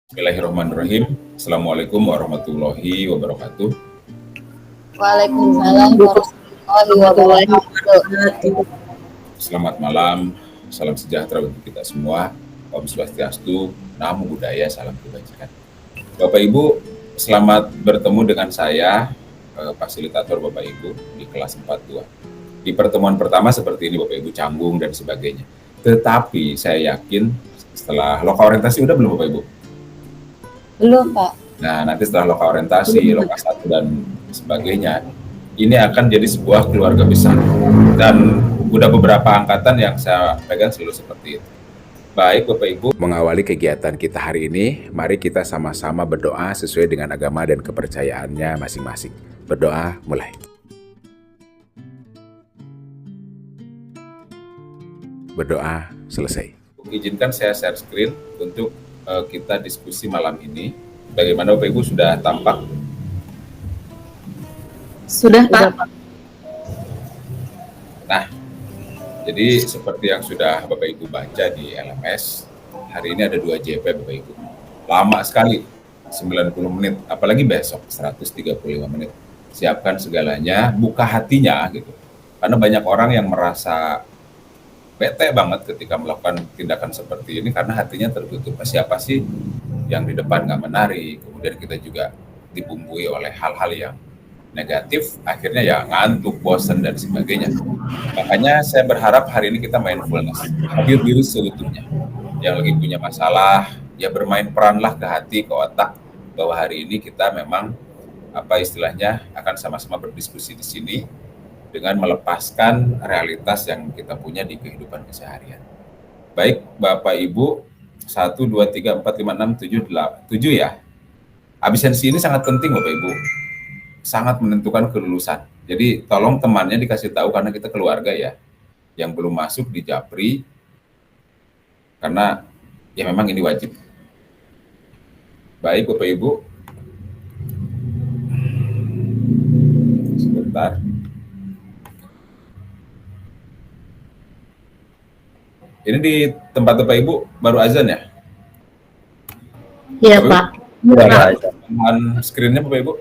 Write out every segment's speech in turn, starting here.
Bismillahirrahmanirrahim. Assalamualaikum warahmatullahi wabarakatuh. Waalaikumsalam warahmatullahi wabarakatuh. Selamat malam, salam sejahtera untuk kita semua. Om Swastiastu, Namo Buddhaya, salam kebajikan. Bapak Ibu, selamat bertemu dengan saya, fasilitator Bapak Ibu di kelas 42. Di pertemuan pertama seperti ini Bapak Ibu canggung dan sebagainya. Tetapi saya yakin setelah loka orientasi udah belum Bapak Ibu? Belum, Pak. Nah, nanti setelah loka orientasi, loka 1 dan sebagainya, ini akan jadi sebuah keluarga besar. Dan udah beberapa angkatan yang saya pegang selalu seperti itu. Baik Bapak Ibu, mengawali kegiatan kita hari ini, mari kita sama-sama berdoa sesuai dengan agama dan kepercayaannya masing-masing. Berdoa mulai. Berdoa selesai. Izinkan saya share screen untuk kita diskusi malam ini. Bagaimana Bapak Ibu, sudah tampak? Sudah, Pak. Nah, jadi seperti yang sudah Bapak Ibu baca di LMS, hari ini ada 2 JP Bapak Ibu. Lama sekali, 90 menit, apalagi besok 135 menit. Siapkan segalanya, buka hatinya gitu. Karena banyak orang yang merasa bete banget ketika melakukan tindakan seperti ini karena hatinya tertutup. Siapa sih yang di depan nggak menarik, kemudian kita juga dibumbui oleh hal-hal yang negatif, akhirnya ya ngantuk, bosan, dan sebagainya. Makanya saya berharap hari ini kita mindfulness, hadir diri seutuhnya. Yang lagi punya masalah, ya bermain peranlah ke hati, ke otak, bahwa hari ini kita memang, apa istilahnya, akan sama-sama berdiskusi di sini, dengan melepaskan realitas yang kita punya di kehidupan keseharian. Baik Bapak Ibu, 1, 2, 3, 4, 5, 6, 7, 8, 7 ya. Absensi ini sangat penting Bapak Ibu, sangat menentukan kelulusan. Jadi tolong temannya dikasih tahu karena kita keluarga ya, yang belum masuk di Japri, karena ya memang ini wajib. Baik Bapak Ibu, sebentar. Ini di tempat Bapak Ibu baru azan ya? Iya, Pak. Teman screen-nya Bapak Ibu.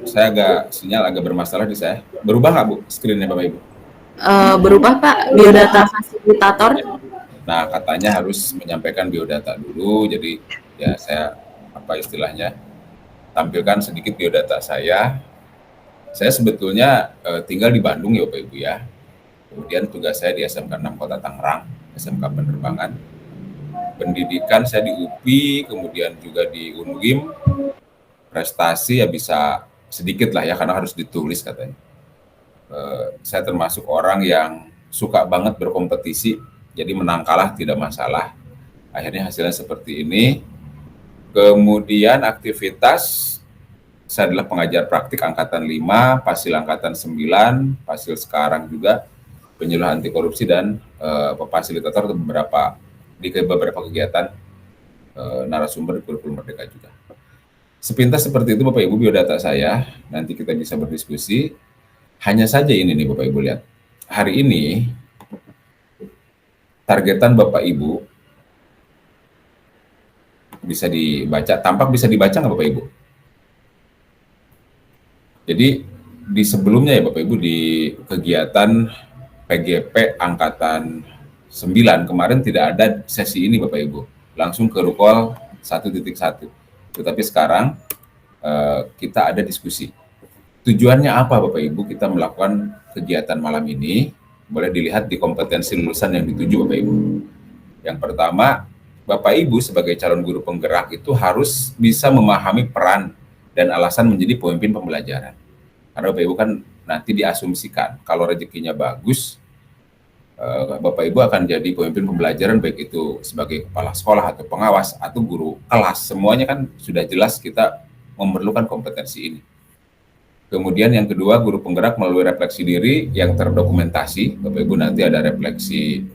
Saya sinyal agak bermasalah di saya. Berubah nggak Bu screen-nya Bapak Ibu? Berubah, Pak. Biodata fasilitator. Nah, katanya harus menyampaikan biodata dulu. Jadi ya saya apa istilahnya tampilkan sedikit biodata saya. Saya sebetulnya tinggal di Bandung ya Bapak Ibu ya. Kemudian tugas saya di SMK 6 Kota Tangerang, SMK Penerbangan. Pendidikan saya di UPI, kemudian juga di UNGIM. Prestasi ya bisa sedikit lah ya, karena harus ditulis katanya. Saya termasuk orang yang suka banget berkompetisi, jadi menang kalah tidak masalah. Akhirnya hasilnya seperti ini. Kemudian aktivitas, saya adalah pengajar praktik Angkatan 5, Pasil Angkatan 9, Pasil sekarang juga, penyuluh anti korupsi dan fasilitator di beberapa kegiatan narasumber di kurikulum Merdeka juga. Sepintas seperti itu Bapak Ibu biodata saya, nanti kita bisa berdiskusi. Hanya saja ini nih Bapak Ibu lihat, hari ini targetan Bapak Ibu bisa dibaca, tampak bisa dibaca nggak Bapak Ibu? Jadi di sebelumnya ya Bapak Ibu, di kegiatan PGP Angkatan 9 kemarin tidak ada sesi ini Bapak Ibu, langsung ke Rukol 1.1. Tetapi sekarang kita ada diskusi. Tujuannya apa Bapak Ibu kita melakukan kegiatan malam ini? Boleh dilihat di kompetensi lulusan yang dituju Bapak Ibu. Yang pertama, Bapak Ibu sebagai calon guru penggerak itu harus bisa memahami peran dan alasan menjadi pemimpin pembelajaran. Karena Bapak Ibu kan nanti diasumsikan kalau rezekinya bagus, Bapak Ibu akan jadi pemimpin pembelajaran, baik itu sebagai kepala sekolah atau pengawas atau guru kelas. Semuanya kan sudah jelas kita memerlukan kompetensi ini. Kemudian yang kedua, guru penggerak melalui refleksi diri yang terdokumentasi. Bapak Ibu nanti ada refleksi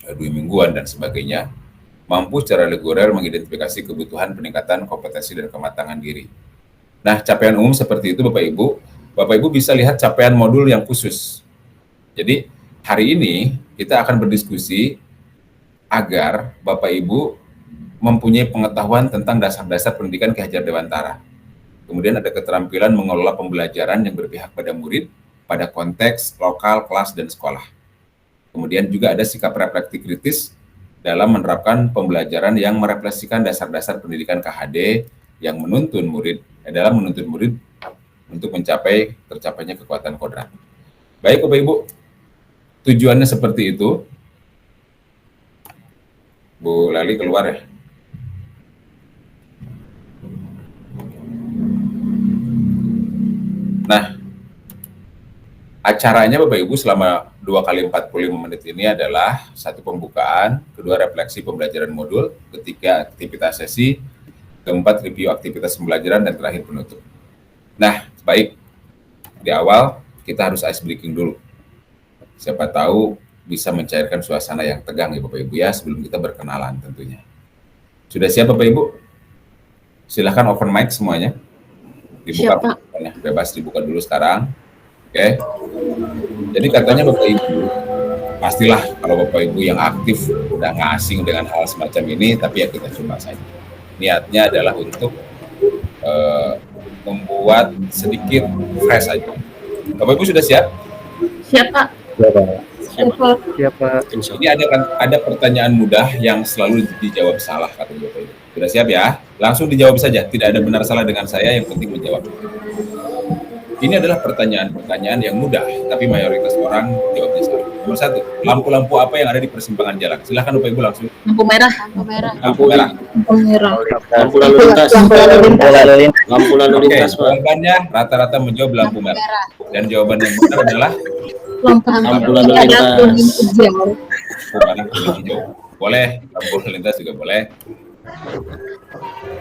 2 mingguan dan sebagainya. Mampu secara reguler mengidentifikasi kebutuhan peningkatan kompetensi dan kematangan diri. Nah, capaian umum seperti itu Bapak Ibu. Bapak Ibu bisa lihat capaian modul yang khusus. Jadi hari ini kita akan berdiskusi agar Bapak Ibu mempunyai pengetahuan tentang dasar-dasar pendidikan Ki Hajar Dewantara. Kemudian ada keterampilan mengelola pembelajaran yang berpihak pada murid pada konteks lokal, kelas, dan sekolah. Kemudian juga ada sikap reflektif kritis dalam menerapkan pembelajaran yang merefleksikan dasar-dasar pendidikan KHD yang menuntun murid untuk mencapai tercapainya kekuatan kodrat. Baik Bapak Ibu, tujuannya seperti itu. Bu Lali keluar ya. Nah, acaranya Bapak Ibu selama 2 kali 45 menit ini adalah satu pembukaan, kedua refleksi pembelajaran modul, ketiga aktivitas sesi, keempat review aktivitas pembelajaran, dan terakhir penutup. Nah, baik, di awal kita harus ice breaking dulu. Siapa tahu bisa mencairkan suasana yang tegang ya Bapak Ibu ya, sebelum kita berkenalan tentunya. Sudah siap Bapak Ibu? Silahkan open mic semuanya. Dibuka, bebas dibuka dulu sekarang. Oke. Jadi katanya Bapak Ibu, pastilah kalau Bapak Ibu yang aktif udah nggak asing dengan hal semacam ini, tapi ya kita coba saja. Niatnya adalah untuk membuat sedikit fresh aja. Bapak Ibu sudah siap? Siap, Pak. Siapa? Ini ada pertanyaan mudah yang selalu dijawab salah kata Bapak Ibu. Sudah siap ya? Langsung dijawab saja, tidak ada benar salah dengan saya, yang penting menjawab. Ini adalah pertanyaan-pertanyaan yang mudah, tapi mayoritas orang jawabnya salah. Nomor 1, lampu-lampu apa yang ada di persimpangan jalan? Silahkan Bapak Ibu langsung. Lampu merah. Lampu merah. Lampu merah. Lampu lalu lintas. Lampu lalu Oke, lintas, Pak. jawabannya rata-rata menjawab lampu merah. Dan jawaban yang benar adalah Lampu lalu lintas. lampu merah kuning hijau. Boleh, lampu lalu lintas juga boleh.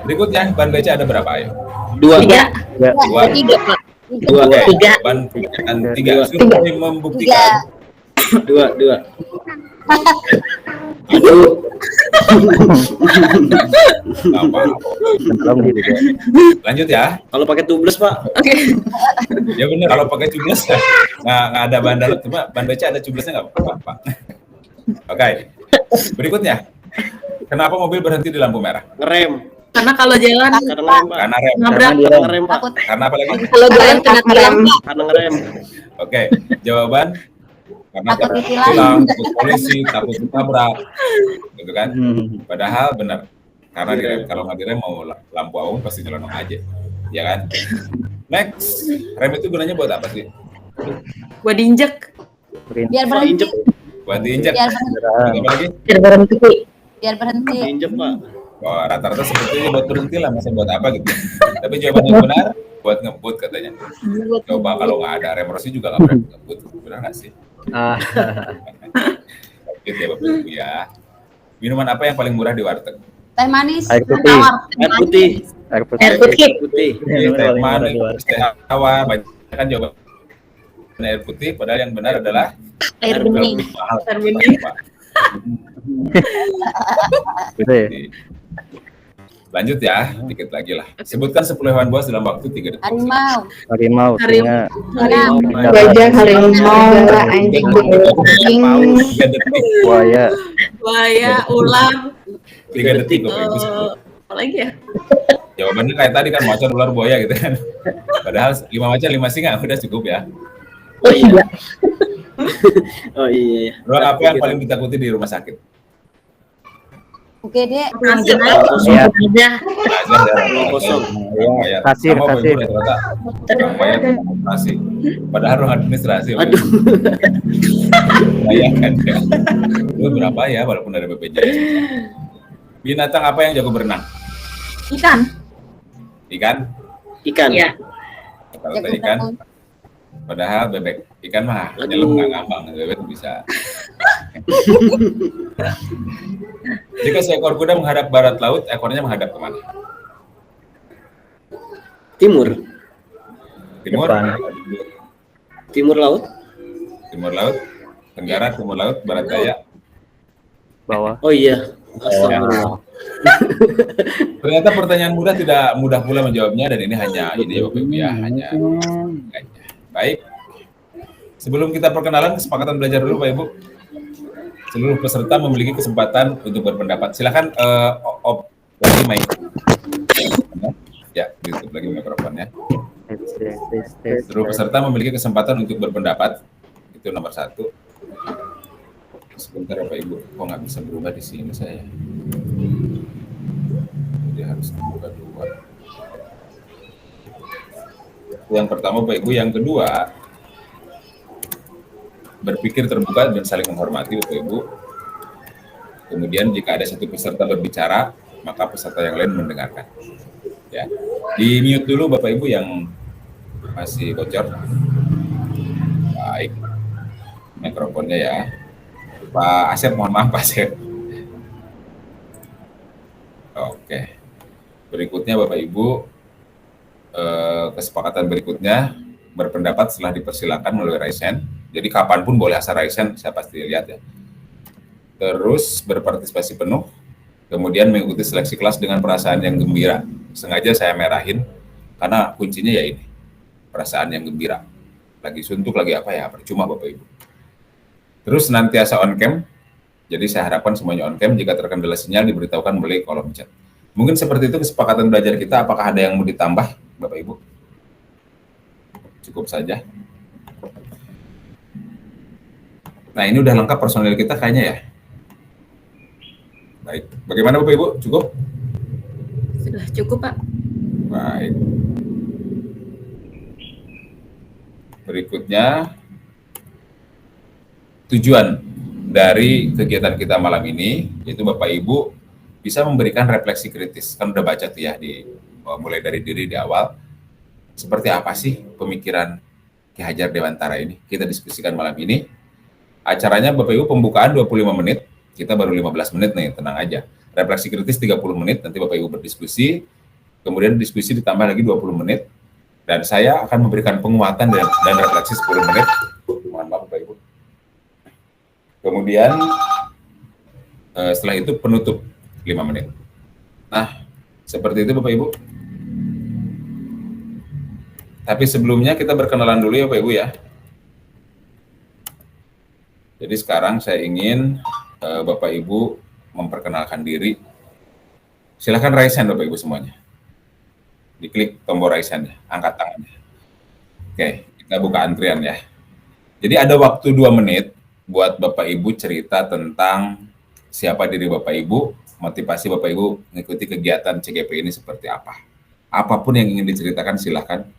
Berikutnya, ban beca ada berapa ayo? 2. 2. 3, Pak. 2. Ban pertanyaan 3. Sudah membuktikan. 2. Aduh. Apa? Lanjut ya. Kalau pakai tubeless, Pak. Ya benar, kalau pakai cubles nggak ada ban dalam, cuma ban beca ada cublesnya nggak apa-apa. Oke. Berikutnya, kenapa mobil berhenti di lampu merah? Ngerem. Karena kalau jalan Karena ngerem, Pak. Karena rem. nabrak. Karena ngerem, Pak. Karena apa lagi? Kalau jalan kena tiang. Karena ngerem. Oke, jawaban karena takut tilang, takut polisi, takut ditabrak, gitu kan? Padahal benar, karena direm. Kalau nggak direm mau lampu awal pasti nyelonong aja, ya kan? Next, rem itu gunanya buat apa sih? Buat diinjek. Biar berhenti. Buat diinjek. Biar berhenti. Apa lagi? Biar berhenti. Biar berhenti. Injek, Pak. Wah, rata-rata sepertinya buat berhenti lah, masa buat apa gitu. Tapi jawaban yang benar buat ngebut katanya. Coba kalau nggak ada rem Rossi juga nggak berani ngebut, benar nggak sih? Gitu ya Bapak Ibu ya. Minuman apa yang paling murah di warteg? Teh manis. Air putih. Tawar. Air putih. Air putih. Air putih. Putih. Teh manis, teh tawar, banyak kan jawaban air putih. Padahal yang benar adalah Air bening. mahal. Air bening. Pak. Gitu ya. Lanjut ya, dikit lagi lah. Sebutkan 10 hewan buas dalam waktu 3 detik. Harimau. Harimau, singa, Gajah, harimau, anjing, kucing, 3 detik. buaya, buaya, ular. 3 detik Bapak Ibu. Apa lagi ya? Jawabannya kayak tadi kan, macan, ular, buaya gitu kan. Padahal 5 macan, 5 singa udah cukup ya. Oh iya. Oh iya. Ular apa yang paling ditakuti di rumah sakit? Oke deh. Jenazah. ya, Jenazah. Kosong. Kasir, kasir. Orang bayar administrasi. Padahal ruang administrasi. Aduh. Bayangkan ya. Itu berapa ya walaupun ada BPJS. Binatang apa yang jago berenang? Ikan. Ikan? Ikan. Iya. Kalau ikan, padahal bebek. Ikan mah nyelam nggak ngambang, bebek bisa. Jika seekor kuda menghadap barat laut, ekornya menghadap kemana? Timur. Timur? Depan. Timur laut. Timur laut, tenggara, timur laut, barat daya. bawah. Oh iya. Astagfirullah. Ternyata pertanyaan mudah tidak mudah pula menjawabnya, dan ini hanya ini ya Bapak Ibu ya, hanya. Baik. Sebelum kita perkenalan, kesepakatan belajar dulu Pak Ibu. Seluruh peserta memiliki kesempatan untuk berpendapat. Silakan lagi mic. Ya, ditutup lagi mikrofonnya. Seluruh peserta memiliki kesempatan untuk berpendapat. Itu nomor 1. Sebentar Bapak Ibu, kok nggak bisa berubah di sini saya? Jadi harus membuka 2. Yang pertama Bapak Ibu, yang kedua, berpikir terbuka dan saling menghormati Bapak Ibu. Kemudian jika ada satu peserta berbicara, maka peserta yang lain mendengarkan. Ya, di mute dulu Bapak Ibu yang masih bocor. Baik, mikrofonnya ya. Pak Asep, mohon maaf Pak Asep. Oke, berikutnya Bapak Ibu, kesepakatan berikutnya berpendapat setelah dipersilakan melalui raise hand. Jadi kapanpun boleh asal raise hand, saya pasti lihat ya. Terus berpartisipasi penuh, kemudian mengikuti seleksi kelas dengan perasaan yang gembira. Sengaja saya merahin, karena kuncinya ya ini, perasaan yang gembira. Lagi suntuk, lagi apa ya, percuma Bapak Ibu. Terus senantiasa on cam, jadi saya harapkan semuanya on cam, jika terkendala sinyal diberitahukan melalui kolom chat. Mungkin seperti itu kesepakatan belajar kita, apakah ada yang mau ditambah Bapak Ibu? Cukup saja. Nah ini udah lengkap personil kita kayaknya ya. Baik, bagaimana Bapak Ibu? Cukup? Sudah cukup Pak. Baik. Berikutnya, tujuan dari kegiatan kita malam ini, yaitu Bapak Ibu bisa memberikan refleksi kritis. Kan udah baca tuh ya, mulai dari diri di awal. Seperti apa sih pemikiran Ki Hajar Dewantara ini? Kita diskusikan malam ini. Acaranya Bapak Ibu pembukaan 25 menit, kita baru 15 menit nih, tenang aja. Refleksi kritis 30 menit, nanti Bapak Ibu berdiskusi, kemudian diskusi ditambah lagi 20 menit, dan saya akan memberikan penguatan dan refleksi 10 menit. Mohon maaf Bapak Ibu. Kemudian setelah itu penutup 5 menit. Nah, seperti itu Bapak Ibu. Tapi sebelumnya kita berkenalan dulu ya Bapak Ibu ya. Jadi sekarang saya ingin Bapak Ibu memperkenalkan diri. Silakan raise hand Bapak Ibu semuanya. Diklik tombol raise hand, angkat tangannya. Oke, kita buka antrian ya. Jadi ada waktu 2 menit buat Bapak Ibu cerita tentang siapa diri Bapak Ibu, motivasi Bapak Ibu mengikuti kegiatan CGP ini seperti apa. Apapun yang ingin diceritakan silahkan.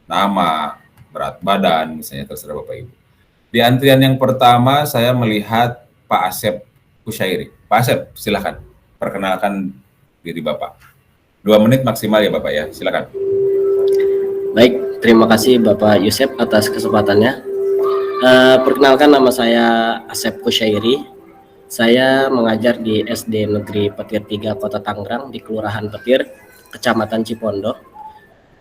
Nama, berat badan, misalnya terserah Bapak Ibu. Di antrian yang pertama saya melihat Pak Asep Kusyairi. Pak Asep, silahkan perkenalkan diri Bapak. 2 menit maksimal ya Bapak ya, silahkan. Baik, terima kasih Bapak Yusef atas kesempatannya. Perkenalkan, nama saya Asep Kusyairi. Saya mengajar di SD Negeri Petir 3 Kota Tangerang di Kelurahan Petir, Kecamatan Cipondo.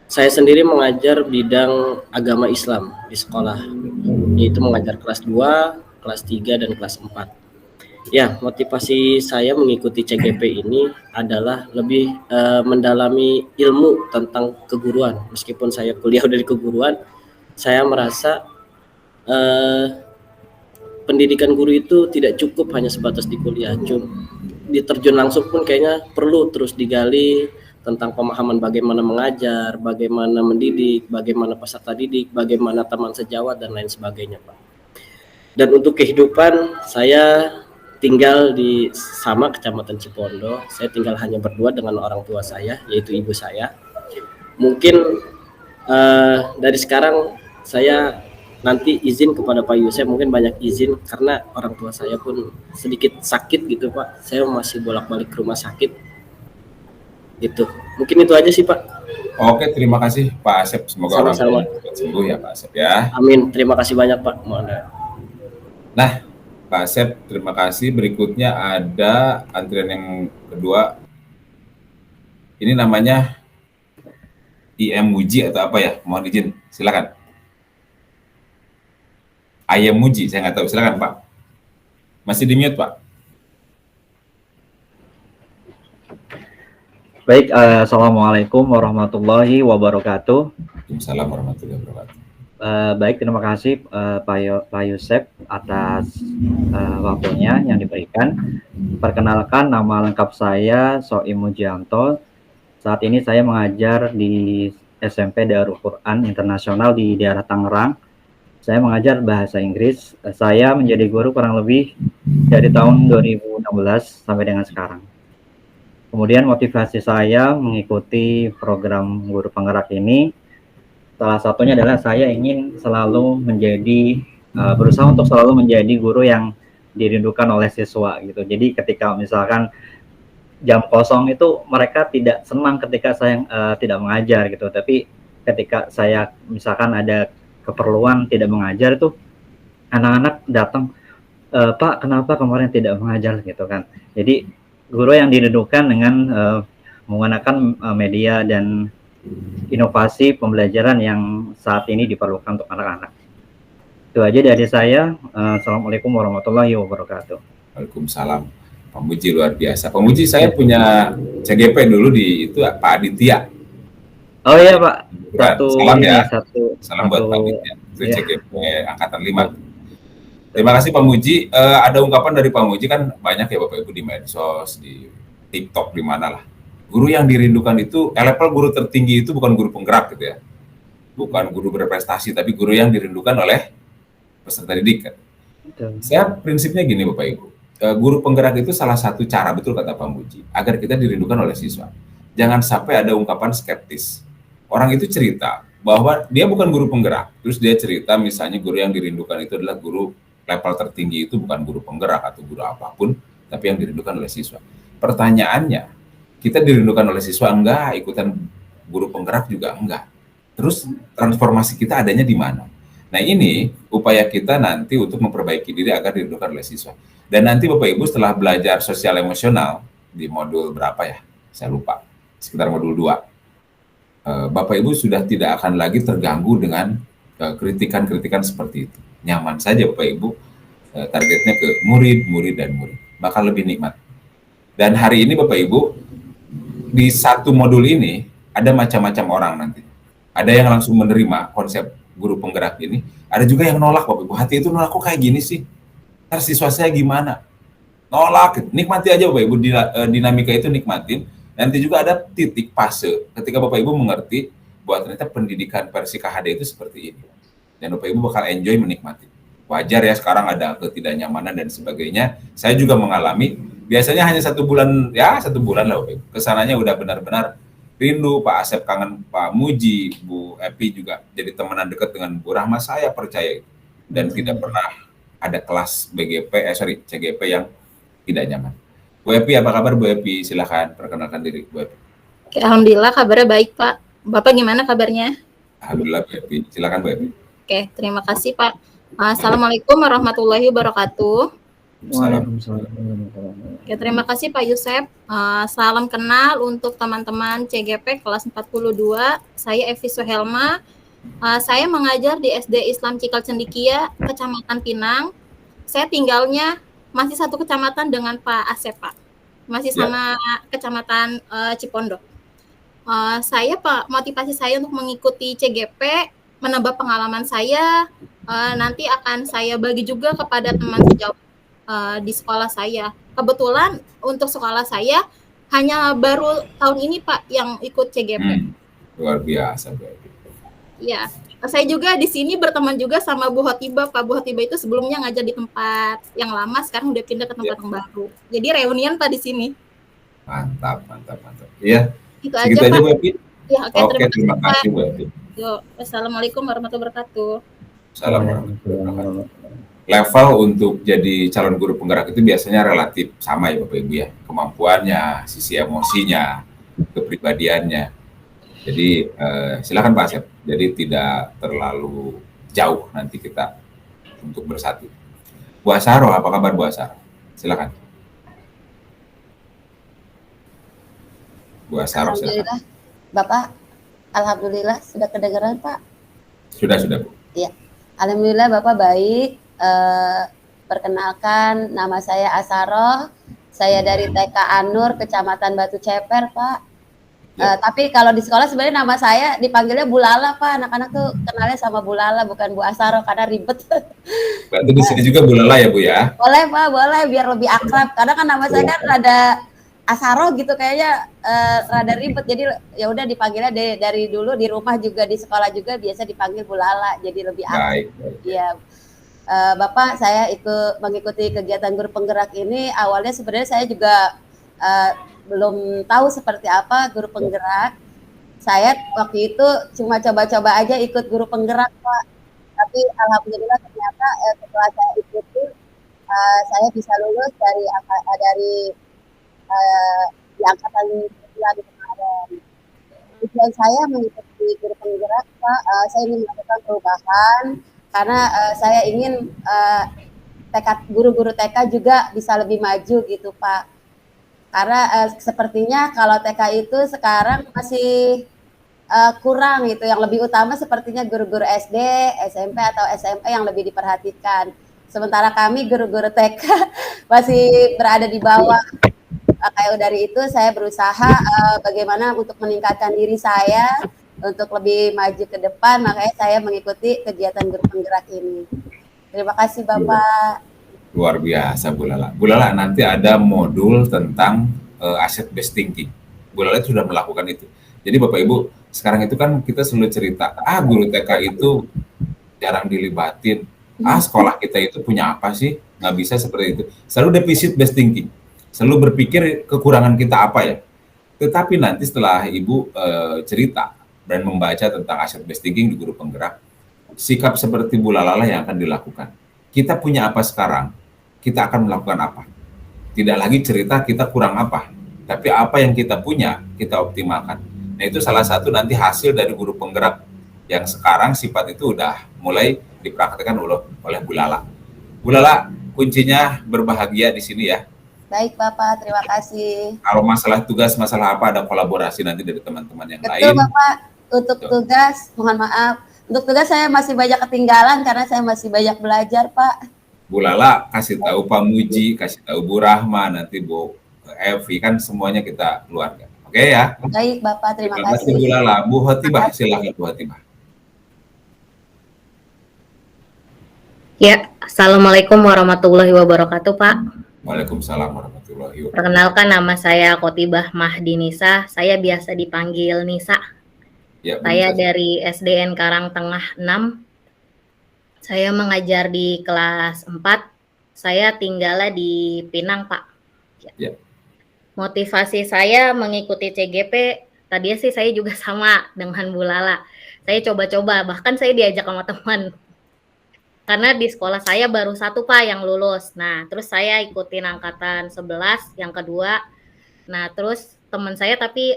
Saya sendiri mengajar bidang agama Islam di sekolah, yaitu mengajar kelas 2, kelas 3, dan kelas 4. Ya, motivasi saya mengikuti CGP ini adalah lebih mendalami ilmu tentang keguruan. Meskipun saya kuliah dari keguruan, saya merasa pendidikan guru itu tidak cukup hanya sebatas di kuliah. Diterjun langsung pun kayaknya perlu terus digali tentang pemahaman bagaimana mengajar, bagaimana mendidik, bagaimana peserta didik, bagaimana teman sejawat, dan lain sebagainya, Pak. Dan untuk kehidupan, saya tinggal di sama Kecamatan Cipondo. Saya tinggal hanya berdua dengan orang tua saya, yaitu ibu saya. Mungkin dari sekarang saya nanti izin kepada Pak Yusef, mungkin banyak izin karena orang tua saya pun sedikit sakit gitu Pak. Saya masih bolak-balik ke rumah sakit. Gitu. Mungkin itu aja sih Pak. Oke, terima kasih Pak Asep. Semoga orang tua cepat sembuh ya Pak Asep ya. Amin. Terima kasih banyak Pak. Nah, Pak Asep, terima kasih. Berikutnya ada antrian yang kedua. Ini namanya IM Muji atau apa ya? Mohon izin, silakan. IM Muji, saya nggak tahu. Silakan Pak. Masih di mute Pak. Baik, Assalamualaikum warahmatullahi wabarakatuh. Waalaikumsalam warahmatullahi wabarakatuh. Baik, terima kasih Pak Yusef atas waktunya yang diberikan. Perkenalkan, nama lengkap saya Soim Mujianto. Saat ini saya mengajar di SMP Darul Quran Internasional di daerah Tangerang. Saya mengajar bahasa Inggris. Saya menjadi guru kurang lebih dari tahun 2016 sampai dengan sekarang. Kemudian motivasi saya mengikuti program guru penggerak ini, salah satunya adalah saya ingin selalu menjadi, berusaha untuk selalu menjadi guru yang dirindukan oleh siswa gitu. Jadi ketika misalkan jam kosong itu mereka tidak senang ketika saya tidak mengajar gitu, tapi ketika saya misalkan ada keperluan tidak mengajar itu anak-anak datang, Pak kenapa kemarin tidak mengajar gitu kan. Jadi guru yang dirindukan dengan menggunakan media dan inovasi pembelajaran yang saat ini diperlukan untuk anak-anak. Itu aja dari saya. Assalamualaikum warahmatullahi wabarakatuh. Waalaikumsalam. Pak Muji luar biasa. Pak Muji, saya punya CGP dulu di itu Pak Aditya. Oh iya Pak. Salam ya. Salam buat Pak satu, Aditya. Itu ya. CGP Angkatan 5. Terima kasih Pak Muji. Ada ungkapan dari Pak Muji, kan banyak ya Bapak Ibu di medsos, di TikTok, di mana lah. Guru yang dirindukan itu, level guru tertinggi itu bukan guru penggerak gitu ya. Bukan guru berprestasi, tapi guru yang dirindukan oleh peserta didik kan. Saya prinsipnya gini Bapak Ibu. Guru penggerak itu salah satu cara, betul kata Pak Muji, agar kita dirindukan oleh siswa. Jangan sampai ada ungkapan skeptis. Orang itu cerita bahwa dia bukan guru penggerak, terus dia cerita misalnya guru yang dirindukan itu adalah guru level tertinggi, itu bukan guru penggerak atau guru apapun, tapi yang dirindukan oleh siswa. Pertanyaannya, kita dirindukan oleh siswa enggak, ikutan guru penggerak juga enggak. Terus transformasi kita adanya di mana? Nah ini upaya kita nanti untuk memperbaiki diri agar dirindukan oleh siswa. Dan nanti Bapak Ibu setelah belajar sosial emosional di modul berapa ya? Saya lupa, sekitar modul 2. Bapak Ibu sudah tidak akan lagi terganggu dengan kritikan-kritikan seperti itu. Nyaman saja Bapak Ibu, targetnya ke murid, dan murid. Bakal lebih nikmat. Dan hari ini Bapak Ibu, di satu modul ini ada macam-macam orang nanti. Ada yang langsung menerima konsep guru penggerak ini, ada juga yang nolak Bapak Ibu. Hati itu nolak, kok kayak gini sih? Ntar siswa saya gimana? Nolak, nikmati aja Bapak Ibu, dinamika itu nikmatin. Nanti juga ada titik fase ketika Bapak Ibu mengerti bahwa ternyata pendidikan versi KHD itu seperti ini. Dan Bapak Ibu bakal enjoy menikmati. Wajar ya sekarang ada ketidaknyamanan dan sebagainya. Saya juga mengalami, biasanya hanya 1 bulan, ya 1 bulan lah Bapak Ibu. Kesananya udah benar-benar rindu, Pak Asep kangen Pak Muji, Bu Epi juga jadi temenan dekat dengan Bu Rahma, saya percaya itu. Dan tidak pernah ada kelas CGP yang tidak nyaman. Bu Epi, apa kabar Bu Epi? Silakan perkenalkan diri Bu Epi. Oke, alhamdulillah kabarnya baik Pak. Bapak gimana kabarnya? Alhamdulillah Bu Epi. Silakan Bu Epi. Oke, terima kasih Pak. Assalamualaikum warahmatullahi wabarakatuh. Oke, terima kasih Pak Yusef. Salam kenal untuk teman-teman CGP kelas 42. Saya Evi Suhelma. Saya mengajar di SD Islam Cikal Cendikia, Kecamatan Pinang. Saya tinggalnya masih satu kecamatan dengan Pak Asep, Pak. Masih sama Kecamatan Cipondo. Saya Pak, motivasi saya untuk mengikuti CGP, menambah pengalaman saya, nanti akan saya bagi juga kepada teman sejauh di sekolah saya. Kebetulan untuk sekolah saya hanya baru tahun ini Pak yang ikut CGP. Luar biasa Bu Epi. Iya, saya juga di sini berteman juga sama Bu Hotiba. Pak Bu Hotiba itu sebelumnya ngajar di tempat yang lama, sekarang udah pindah ke tempat yang baru. Jadi reunian Pak di sini. Mantap. Iya. Itu aja Pak. Bu Epi. Ya, oke, terima kasih Bu Epi. Assalamualaikum warahmatullahi wabarakatuh. Assalamualaikum warahmatullahi wabarakatuh. Level untuk jadi calon guru penggerak itu biasanya relatif sama ya Bapak Ibu ya. Kemampuannya, sisi emosinya, kepribadiannya. Jadi silakan Pak Asep. Jadi tidak terlalu jauh nanti kita untuk bersatu. Bu Asaro, apa kabar Bu Asaro? Silakan. Bu Asaro, Alhamdulillah, silakan. Bapak. Alhamdulillah sudah kedengaran Pak. Sudah Bu. Iya. Alhamdulillah Bapak baik. Perkenalkan, nama saya Asaro. Saya dari TK Anur, Kecamatan Batu Ceper, Pak. Ya. Tapi kalau di sekolah sebenarnya nama saya dipanggilnya Bu Lala, Pak. Anak-anak tuh kenalnya sama Bu Lala, bukan Bu Asaro karena ribet. Berarti di sini juga Bu Lala ya Bu ya? Boleh, Pak, boleh biar lebih akrab. Karena kan nama saya kan rada Asaro gitu kayaknya rada ribet. Jadi ya udah dipanggilnya dari dulu di rumah juga di sekolah juga biasa dipanggil Bu Lala. Jadi lebih akrab. Baik. Iya. Bapak, saya mengikuti kegiatan guru penggerak ini. Awalnya sebenarnya saya juga belum tahu seperti apa guru penggerak. Saya waktu itu cuma coba-coba aja ikut guru penggerak, Pak. Tapi alhamdulillah ternyata setelah saya ikuti, saya bisa lulus dari di angkatan 9 kemarin. Tujuan saya mengikuti guru penggerak, Pak, saya ingin melakukan perubahan karena saya ingin guru-guru TK juga bisa lebih maju gitu, Pak. Karena sepertinya kalau TK itu sekarang masih kurang gitu. Yang lebih utama sepertinya guru-guru SD, SMP atau SMP yang lebih diperhatikan. Sementara kami guru-guru TK masih berada di bawah. Kayak dari itu saya berusaha bagaimana untuk meningkatkan diri saya untuk lebih maju ke depan. Makanya saya mengikuti kegiatan guru penggerak ini. Terima kasih Bapak. Luar biasa Bu Lala. Bu Lala, nanti ada modul tentang asset based thinking. Bu Lala sudah melakukan itu. Jadi Bapak Ibu, sekarang itu kan kita selalu cerita, guru TK itu jarang dilibatin. Sekolah kita itu punya apa sih? Nggak bisa seperti itu. Selalu defisit based thinking. Selalu berpikir kekurangan kita apa ya. Tetapi nanti setelah Ibu cerita dan membaca tentang asset based thinking di guru penggerak, sikap seperti Bu Lala yang akan dilakukan. Kita punya apa sekarang? Kita akan melakukan apa? Tidak lagi cerita kita kurang apa, tapi apa yang kita punya, kita optimalkan. Nah, itu salah satu nanti hasil dari guru penggerak yang sekarang sifat itu udah mulai dipraktekkan oleh Bu Lala. Bu Lala, kuncinya berbahagia di sini ya. Baik Bapak, terima kasih. Kalau masalah tugas, masalah apa, ada kolaborasi nanti dari teman-teman yang lain. Betul Bapak, untuk tugas, mohon maaf. Untuk tugas saya masih banyak ketinggalan karena saya masih banyak belajar, Pak. Bu Lala kasih tahu Pak Muji, kasih tahu Bu Rahma, nanti Bu Evi, kan semuanya kita keluarga. Oke ya? Baik Bapak, terima kasih. Bu Lala. Bu Hotibah, silakan Bu Hotibah. Ya, Assalamualaikum warahmatullahi wabarakatuh Pak. Waalaikumsalam warahmatullahi wabarakatuh. Perkenalkan, nama saya Khotibah Mahdinisa, saya biasa dipanggil Nisa. Ya, saya dari SDN Karangtengah 6. Saya mengajar di kelas 4. Saya tinggalnya di Pinang, Pak. Ya. Motivasi saya mengikuti CGP, tadinya sih saya juga sama dengan Bu Lala. Saya coba-coba, bahkan saya diajak sama teman. Karena di sekolah saya baru satu Pak yang lulus. Nah, terus saya ikutin angkatan 11, yang kedua. Nah, terus teman saya tapi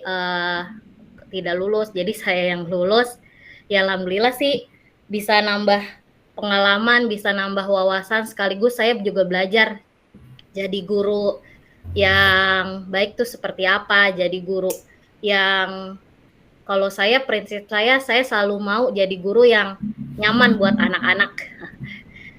tidak lulus, jadi saya yang lulus. Ya alhamdulillah sih bisa nambah pengalaman, bisa nambah wawasan, sekaligus saya juga belajar jadi guru yang baik tuh seperti apa, jadi guru yang kalau saya prinsip saya selalu mau jadi guru yang nyaman buat anak-anak,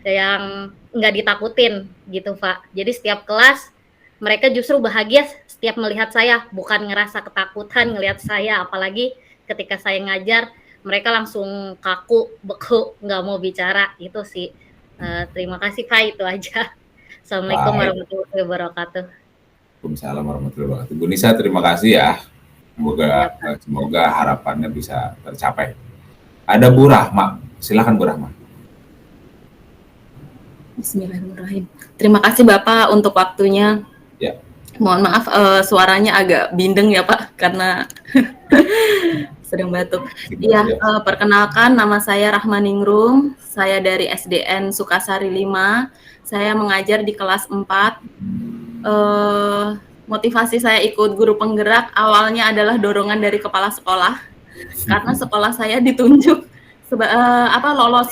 yang nggak ditakutin gitu Pak. Jadi setiap kelas mereka justru bahagia setiap melihat saya, bukan ngerasa ketakutan ngelihat saya, apalagi ketika saya ngajar mereka langsung kaku, beku, nggak mau bicara. Itu sih. Terima kasih Pak, itu aja. Assalamualaikum warahmatullahi wabarakatuh. Waalaikumsalam warahmatullahi wabarakatuh. Bu Nisa, terima kasih ya. Semoga harapannya bisa tercapai. Ada Bu Rahma, silakan Bu Rahma. Bismillahirrahmanirrahim. Terima kasih Bapak untuk waktunya. Ya. Mohon maaf suaranya agak bindeng ya Pak karena sedang batuk. Iya, perkenalkan nama saya Rahmaningrum. Saya dari SDN Sukasari 5. Saya mengajar di kelas 4. Motivasi saya ikut guru penggerak awalnya adalah dorongan dari kepala sekolah. Karena sekolah saya ditunjuk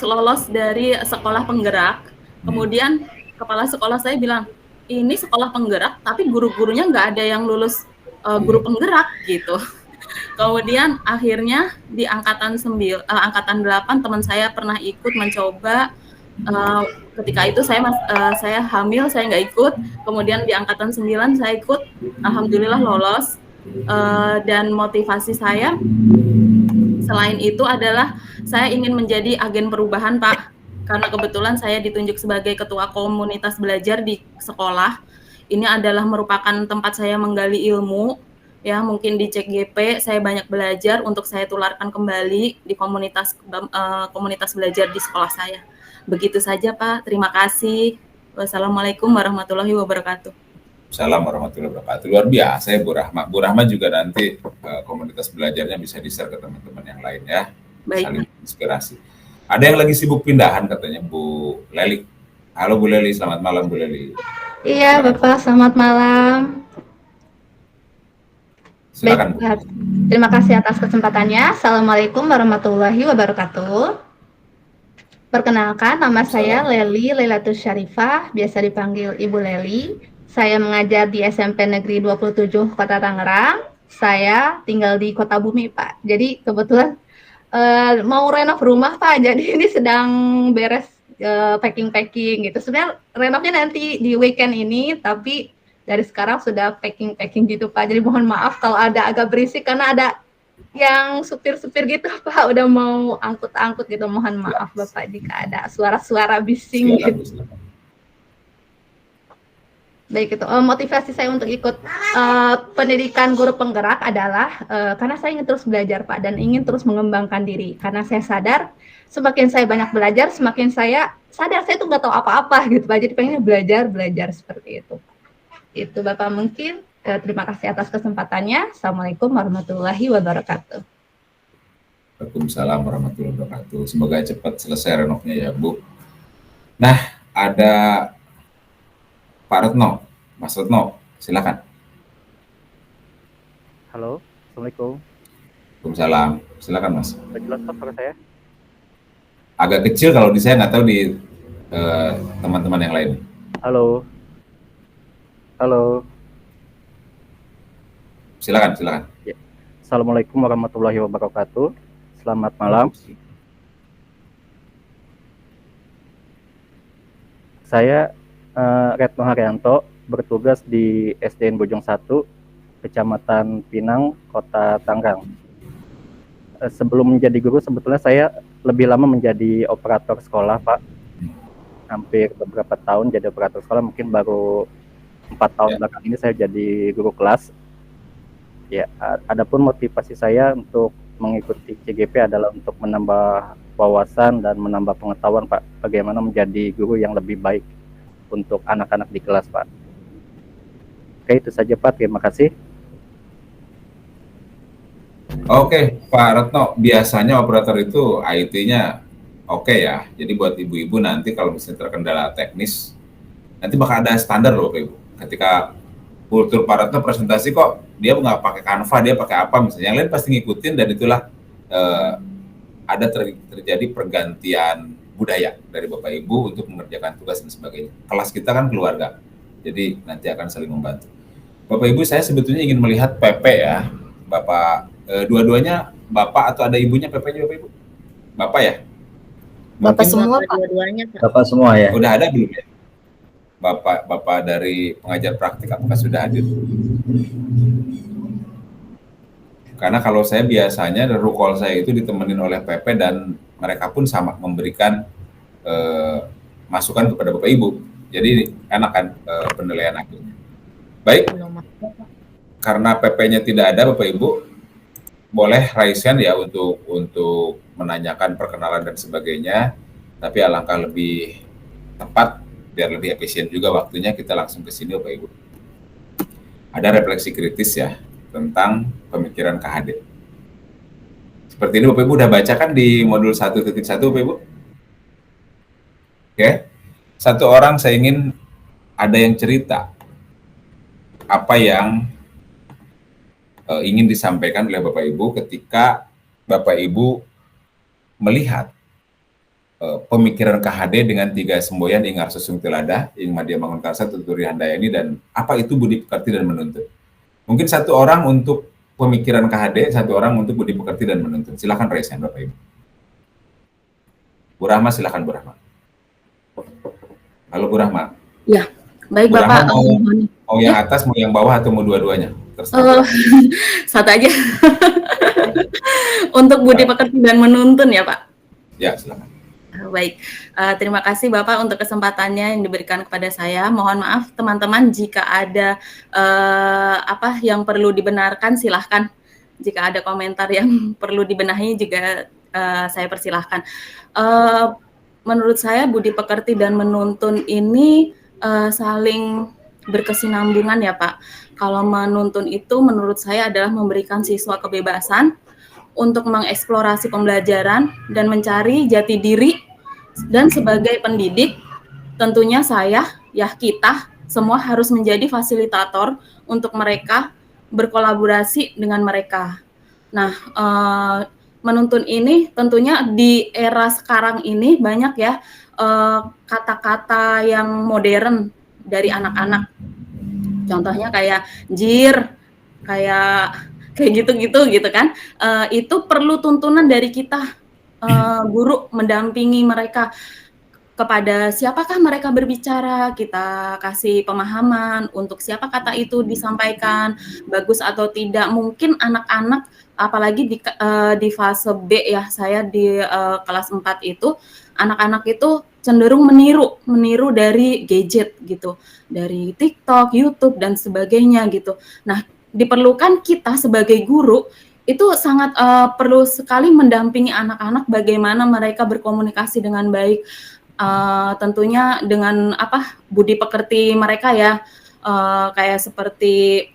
lolos dari sekolah penggerak. Kemudian kepala sekolah saya bilang, ini sekolah penggerak tapi guru-gurunya nggak ada yang lulus guru penggerak gitu. Kemudian akhirnya di angkatan 8 teman saya pernah ikut mencoba. Ketika itu saya hamil, saya nggak ikut. Kemudian di angkatan 9 saya ikut, alhamdulillah lolos. Dan motivasi saya selain itu adalah saya ingin menjadi agen perubahan, Pak. Karena kebetulan saya ditunjuk sebagai ketua komunitas belajar di sekolah. Ini adalah merupakan tempat saya menggali ilmu. Ya, mungkin di CGP saya banyak belajar untuk saya tularkan kembali di komunitas belajar di sekolah saya. Begitu saja, Pak. Terima kasih. Wassalamualaikum warahmatullahi wabarakatuh. Assalamualaikum warahmatullahi wabarakatuh. Luar biasa ya Bu Rahma. Bu Rahma juga nanti komunitas belajarnya bisa di-share ke teman-teman yang lain ya. Baik. Saling inspirasi. Ada yang lagi sibuk pindahan katanya Bu Leli. Halo Bu Leli, selamat malam Bu Leli. Iya Bapak, selamat malam. Silakan Bu. Baik, terima kasih atas kesempatannya. Assalamualaikum warahmatullahi wabarakatuh. Perkenalkan, nama saya Leli Lailatul Syarifah, biasa dipanggil Ibu Leli. Saya mengajar di SMP Negeri 27 Kota Tangerang. Saya tinggal di Kota Bumi, Pak. Jadi kebetulan mau renov rumah, Pak. Jadi ini sedang beres packing-packing gitu. Sebenarnya renovnya nanti di weekend ini, tapi dari sekarang sudah packing-packing gitu, Pak. Jadi mohon maaf kalau ada agak berisik karena ada yang supir-supir gitu, Pak. Udah mau angkut-angkut gitu. Mohon maaf, Bapak, jika ada suara-suara bising Silakan, gitu. silakan. Baik, itu motivasi saya untuk ikut pendidikan guru penggerak adalah karena saya ingin terus belajar, Pak, dan ingin terus mengembangkan diri. Karena saya sadar semakin saya banyak belajar, semakin saya sadar saya tuh nggak tahu apa-apa gitu, Pak. Jadi pengen belajar seperti itu. Itu Bapak mungkin. Terima kasih atas kesempatannya. Assalamualaikum warahmatullahi wabarakatuh. Waalaikumsalam warahmatullahi wabarakatuh. Semoga cepat selesai renovnya ya Bu. Nah, ada Pak Retno, Mas Retno, silakan. Halo, Assalamualaikum. Waalaikumsalam, silakan Mas. Udah jelas Pak suara saya? Agak kecil kalau di saya, nggak tahu di teman-teman yang lain. Halo. Halo. Silakan, silakan. Ya. Assalamualaikum warahmatullahi wabarakatuh. Selamat malam. Saya Retno Haryanto, bertugas di SDN Bojong 1, Kecamatan Pinang, Kota Tangerang. Sebelum menjadi guru, sebetulnya saya lebih lama menjadi operator sekolah, Pak. Hampir beberapa tahun jadi operator sekolah, mungkin baru 4 tahun belakang ini saya jadi guru kelas. Ya, adapun motivasi saya untuk mengikuti CGP adalah untuk menambah wawasan dan menambah pengetahuan, Pak, bagaimana menjadi guru yang lebih baik untuk anak-anak di kelas, Pak. Oke, itu saja, Pak. Terima kasih. Oke, Pak Retno, biasanya operator itu IT-nya oke ya. Jadi buat ibu-ibu nanti kalau misalnya terkendala teknis, nanti bakal ada standar loh, Bapak Ibu. Ketika kultur Pak Retno presentasi kok dia nggak pakai Canva, dia pakai apa misalnya, yang lain pasti ngikutin, dan itulah ada terjadi pergantian budaya dari Bapak Ibu untuk mengerjakan tugas dan sebagainya. Kelas kita kan keluarga, jadi nanti akan saling membantu. Bapak Ibu, saya sebetulnya ingin melihat PP ya, Bapak, dua-duanya Bapak atau ada ibunya PP-nya Bapak Ibu? Bapak ya? Bapak Mungkin semua, Pak. Dua-duanya, Pak. Bapak semua ya. udah ada belum ya? Bapak dari pengajar praktik apakah sudah hadir? Karena kalau saya biasanya rukol saya itu ditemenin oleh PP dan mereka pun sama memberikan masukan kepada Bapak Ibu. Jadi enak kan penilaian akhirnya. Baik, karena PP-nya tidak ada Bapak Ibu, boleh raise hand ya untuk menanyakan perkenalan dan sebagainya. Tapi alangkah lebih tepat biar lebih efisien juga waktunya, kita langsung ke sini Bapak Ibu. Ada refleksi kritis ya tentang pemikiran KHD. Seperti ini Bapak Ibu udah baca kan di modul 1.1 Bapak Ibu? Oke. Satu orang saya ingin ada yang cerita apa yang ingin disampaikan oleh Bapak Ibu ketika Bapak Ibu melihat pemikiran KHD dengan 3 semboyan Ingar Susung Tilada, Ing Madya Mangun Karsa, Tuturi Handayani, dan apa itu budi pekerti dan menuntut. Mungkin satu orang untuk pemikiran KHD, satu orang untuk budi pekerti dan menuntut. Silakan raise hand Bapak Ibu. Bu Rahma, silakan Bu Rahma. Halo Bu Rahma. Ya, baik Bu Bapak. Rahma mau yang atas, mau yang bawah, atau mau dua-duanya? Terserah. Satu aja. Untuk budi pekerti dan menuntun ya Pak. Ya, silakan. Baik, terima kasih Bapak untuk kesempatannya yang diberikan kepada saya. Mohon maaf teman-teman jika ada yang perlu dibenarkan, silahkan. Jika ada komentar yang perlu dibenahi juga saya persilahkan. Menurut saya budi pekerti dan menuntun ini saling berkesinambungan ya Pak. Kalau menuntun itu menurut saya adalah memberikan siswa kebebasan untuk mengeksplorasi pembelajaran dan mencari jati diri, dan sebagai pendidik tentunya kita semua harus menjadi fasilitator untuk mereka berkolaborasi dengan mereka. Nah, menuntun ini tentunya di era sekarang ini banyak ya kata-kata yang modern dari anak-anak. Contohnya kayak jir, kayak gitu-gitu gitu kan. Itu perlu tuntunan dari kita guru mendampingi mereka kepada siapakah mereka berbicara, kita kasih pemahaman untuk siapa kata itu disampaikan, bagus atau tidak. Mungkin anak-anak apalagi di fase B ya, saya di kelas 4 itu anak-anak itu cenderung meniru dari gadget gitu, dari TikTok, YouTube dan sebagainya gitu. Nah, diperlukan kita sebagai guru itu sangat perlu sekali mendampingi anak-anak bagaimana mereka berkomunikasi dengan baik, tentunya dengan budi pekerti mereka ya, kayak seperti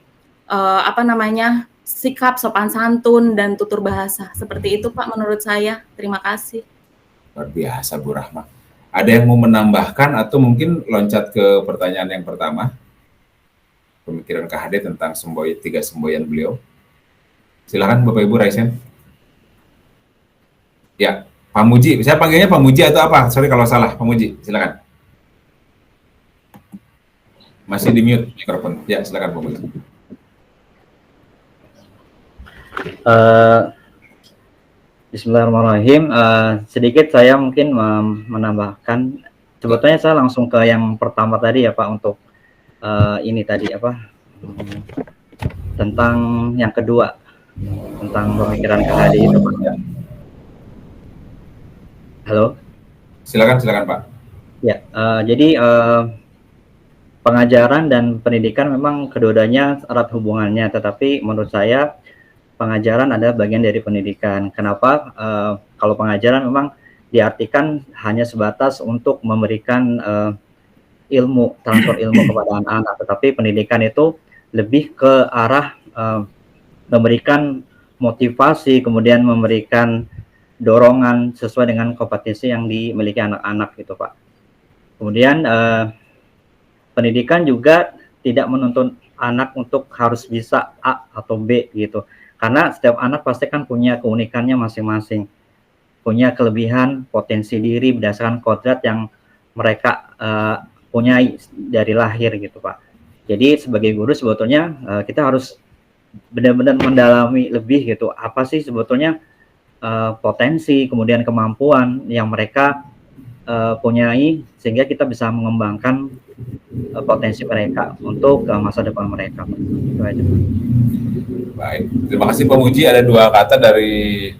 sikap sopan santun dan tutur bahasa. Seperti itu Pak menurut saya. Terima kasih. Luar biasa Bu Rahma. Ada yang mau menambahkan atau mungkin loncat ke pertanyaan yang pertama? Pemikiran Kak Hade tentang tiga semboyan beliau. Silakan Bapak Ibu Raisen. Ya, Pak Muji. Saya panggilnya Pak Muji atau apa? Sorry kalau salah, Pak Muji. Silakan. Masih di mute mikrofon. Ya, silakan Pak Muji. Bismillahirrahmanirrahim. Sedikit saya mungkin menambahkan. Sebetulnya saya langsung ke yang pertama tadi ya Pak, untuk ini tadi tentang yang kedua, tentang pemikiran Kak Hadi itu Pak. Halo. Silakan Pak. Ya, jadi pengajaran dan pendidikan memang kedua-duanya erat hubungannya, tetapi menurut saya pengajaran adalah bagian dari pendidikan. Kenapa? Kalau pengajaran memang diartikan hanya sebatas untuk memberikan ilmu, transfer ilmu kepada anak-anak, tetapi pendidikan itu lebih ke arah memberikan motivasi, kemudian memberikan dorongan sesuai dengan kompetensi yang dimiliki anak-anak gitu Pak. Kemudian pendidikan juga tidak menuntut anak untuk harus bisa A atau B gitu. Karena setiap anak pasti kan punya keunikannya masing-masing, punya kelebihan, potensi diri berdasarkan kodrat yang mereka punyai dari lahir gitu Pak. Jadi sebagai guru sebetulnya kita harus benar-benar mendalami lebih gitu, apa sih sebetulnya potensi, kemudian kemampuan yang mereka punyai, sehingga kita bisa mengembangkan potensi mereka untuk masa depan mereka. Itu aja. Baik, terima kasih Pak Muji. Ada dua kata dari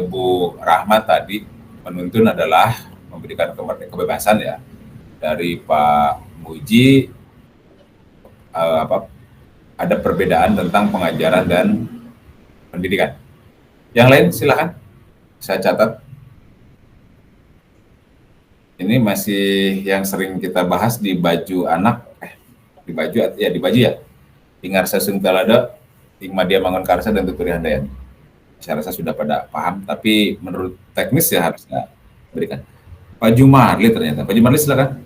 Ibu Rahma tadi, menuntun adalah memberikan kebebasan ya. Dari Pak Muji ada perbedaan tentang pengajaran dan pendidikan. Yang lain silakan, saya catat. Ini masih yang sering kita bahas di baju anak, di baju ya. Ingar Sasung Talada, Ingmadia Mangun Karsa dan Tuturi Handayani. Saya rasa sudah pada paham, tapi menurut teknis ya harusnya berikan. Pak Jumarli ternyata. Pak Jumarli silakan.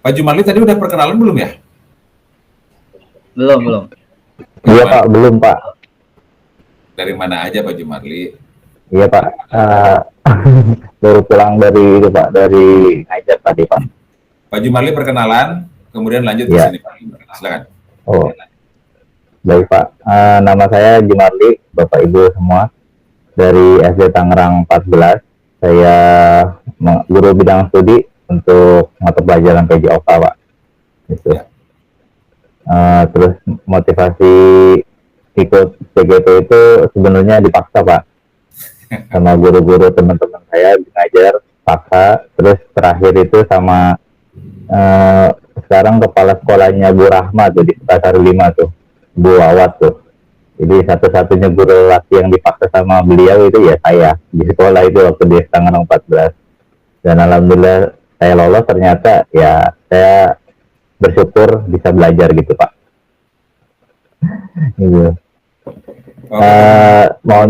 Pak Jumarli tadi udah perkenalan belum ya? Belum. Iya Pak, belum Pak. Dari mana aja Pak Jumarli? Iya Pak, baru pulang dari itu Pak, dari ngajar tadi Pak. Pak Jumarli perkenalan, kemudian lanjut ke sini Pak. Silakan. Oh, baik Pak. Nama saya Jumarli, Bapak Ibu semua, dari SD Tangerang 14. Saya guru bidang studi untuk mata pelajaran PJ OPA Pak. Gitu. Terus motivasi ikut CGP itu sebenarnya dipaksa Pak, sama guru-guru teman-teman saya ngajar paksa. Terus terakhir itu sama sekarang kepala sekolahnya Bu Rahma tuh di Pasar 5 tuh, Bu Awat tuh. Jadi satu-satunya guru laki yang dipaksa sama beliau itu ya saya di sekolah itu waktu di Tangerang 14. Dan alhamdulillah saya lolos, ternyata ya saya bersyukur bisa belajar gitu Pak. Gitu. Mohon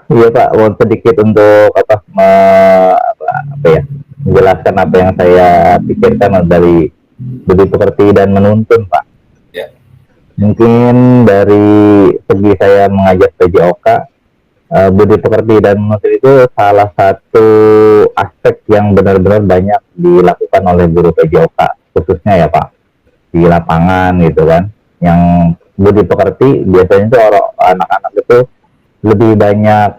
iya Pak, mohon sedikit untuk apa ya, menjelaskan apa yang saya pikirkan dari budi pekerti dan menuntun Pak. Ya. Mungkin dari segi saya mengajar PJOK, budi pekerti dan menuntun itu salah satu aspek yang benar-benar banyak dilakukan oleh guru PJOK, khususnya ya Pak, di lapangan gitu kan. Yang budi pekerti biasanya itu anak-anak itu lebih banyak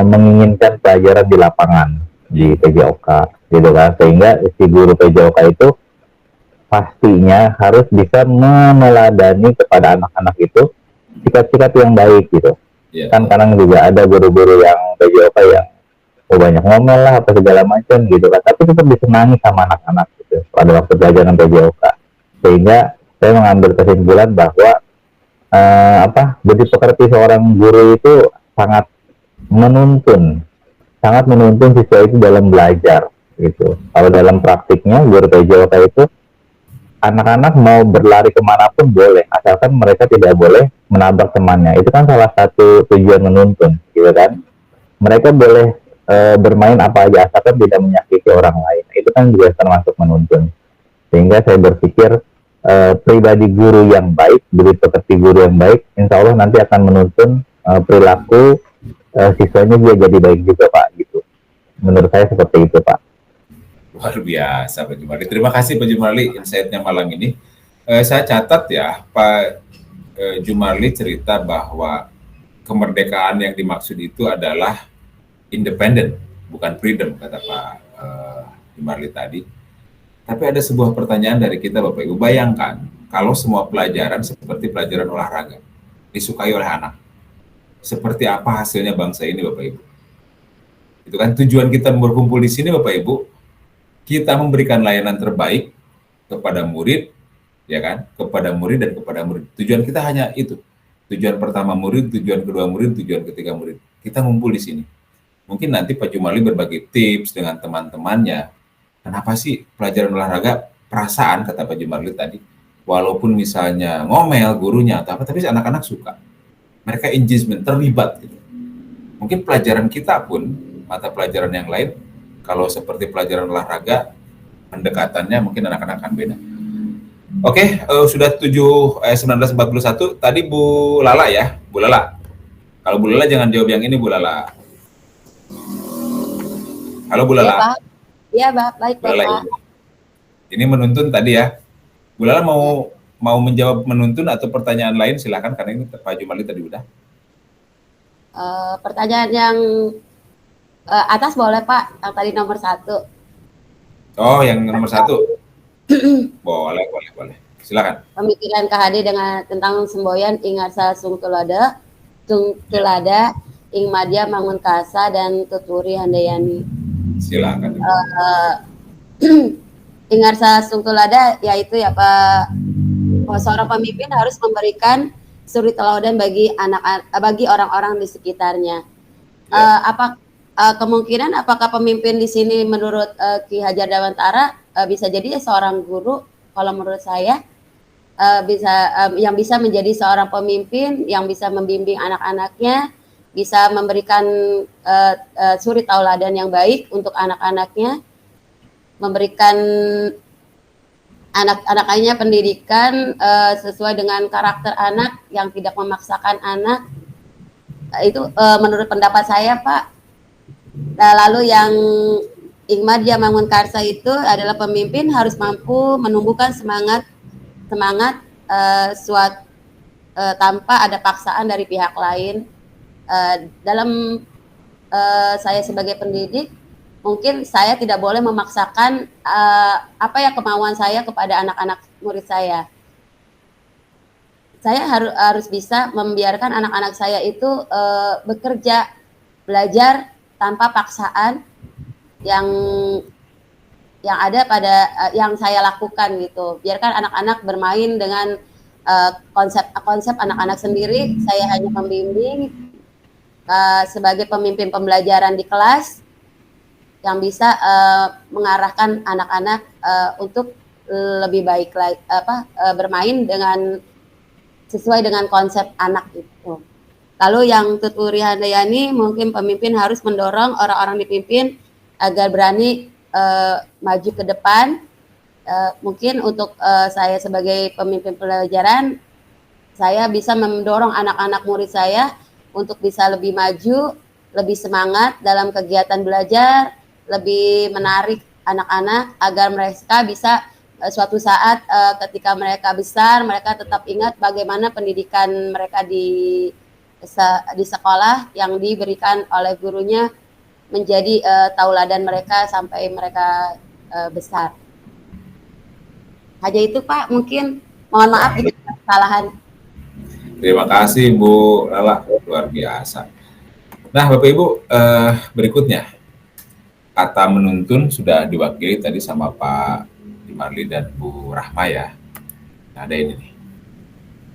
menginginkan pelajaran di lapangan di PJOK gitu kan, sehingga si guru PJOK itu pastinya harus bisa meneladani kepada anak-anak itu sikap-sikap yang baik gitu. Kan kadang juga ada guru-guru yang PJOK yang banyak ngomel lah apa segala macam gitu kan, tapi tetap disenangi sama anak-anak gitu pada waktu pelajaran PJOK. Sehingga saya mengambil kesimpulan bahwa budi pekerti seorang guru itu sangat menuntun siswa itu dalam belajar gitu. Kalau dalam praktiknya guru PJOK itu anak-anak mau berlari kemanapun boleh, asalkan mereka tidak boleh menabrak temannya. Itu kan salah satu tujuan menuntun gitu kan. Mereka boleh bermain apa aja asalkan tidak menyakiti orang lain. Itu kan juga termasuk menuntun. Sehingga saya berpikir pribadi guru yang baik, budi pekerti guru yang baik, insya Allah nanti akan menuntun perilaku siswanya juga jadi baik juga Pak gitu. Menurut saya seperti itu Pak. Luar biasa Pak Jumarli. Terima kasih Pak Jumarli insight-nya malam ini. Saya catat ya, Pak Jumarli cerita bahwa kemerdekaan yang dimaksud itu adalah independen, bukan freedom, kata Pak Jumarli tadi. Tapi ada sebuah pertanyaan dari kita Bapak Ibu. Bayangkan kalau semua pelajaran seperti pelajaran olahraga disukai oleh anak. Seperti apa hasilnya bangsa ini Bapak Ibu? Itu kan tujuan kita berkumpul di sini Bapak Ibu. Kita memberikan layanan terbaik kepada murid, ya kan? Kepada murid dan kepada murid. Tujuan kita hanya itu. Tujuan pertama murid, tujuan kedua murid, tujuan ketiga murid. Kita ngumpul di sini. Mungkin nanti Pak Jumarli berbagi tips dengan teman-temannya. Kenapa sih pelajaran olahraga perasaan, kata Pak Jumarli tadi. Walaupun misalnya ngomel gurunya atau apa, tapi anak-anak suka. Mereka engagement, terlibat gitu. Mungkin pelajaran kita pun, mata pelajaran yang lain, kalau seperti pelajaran olahraga, pendekatannya mungkin anak-anak akan beda. Oke, sudah 19.41. Tadi Bu Lala ya, Bu Lala. Kalau Bu Lala jangan jawab yang ini Bu Lala. Halo Bu Lala. Iya Pak, baik Bapak. Ini menuntun tadi ya. Bu Lala mau menjawab menuntun atau pertanyaan lain silakan, karena ini Pak Jumarli tadi udah. Pertanyaan yang atas boleh Pak, yang tadi nomor 1. Oh, yang nomor 1. boleh. Silakan. Pemikiran KHD dengan tentang semboyan ingarsa sungtulada, ing madya mangun kasa dan tuturi handayani. Silakan. Ingarsa sungtulada yaitu ya Pak, seorang pemimpin harus memberikan suri teladan bagi bagi orang-orang di sekitarnya. Kemungkinan apakah pemimpin di sini menurut Ki Hajar Dewantara bisa jadi seorang guru? Kalau menurut saya yang bisa menjadi seorang pemimpin yang bisa membimbing anak-anaknya, bisa memberikan suri tauladan yang baik untuk anak-anaknya, memberikan anak-anaknya pendidikan sesuai dengan karakter anak yang tidak memaksakan anak. Itu menurut pendapat saya Pak. Nah, lalu yang Ingmadya Mangun Karsa itu adalah pemimpin harus mampu menumbuhkan semangat tanpa ada paksaan dari pihak lain. Dalam saya sebagai pendidik, mungkin saya tidak boleh memaksakan apa ya kemauan saya kepada anak-anak murid saya. saya harus bisa membiarkan anak-anak saya itu bekerja, belajar tanpa paksaan yang ada pada yang saya lakukan gitu. Biarkan anak-anak bermain dengan konsep anak-anak sendiri. Saya hanya membimbing sebagai pemimpin pembelajaran di kelas yang bisa mengarahkan anak-anak untuk lebih baik lagi bermain dengan sesuai dengan konsep anak itu. Lalu yang Tuturi Handayani, mungkin pemimpin harus mendorong orang-orang dipimpin agar berani maju ke depan. Mungkin untuk saya sebagai pemimpin pelajaran, saya bisa mendorong anak-anak murid saya untuk bisa lebih maju, lebih semangat dalam kegiatan belajar, lebih menarik anak-anak agar mereka bisa suatu saat ketika mereka besar, mereka tetap ingat bagaimana pendidikan mereka di sekolah yang diberikan oleh gurunya menjadi tauladan mereka sampai mereka besar. Hanya itu Pak, mungkin mohon maaf jika ada kesalahan. Terima kasih Bu Lala, luar biasa. Nah Bapak Ibu, berikutnya kata menuntun sudah diwakili tadi sama Pak Marli dan Bu Rahma ya. Nah, ada ini nih.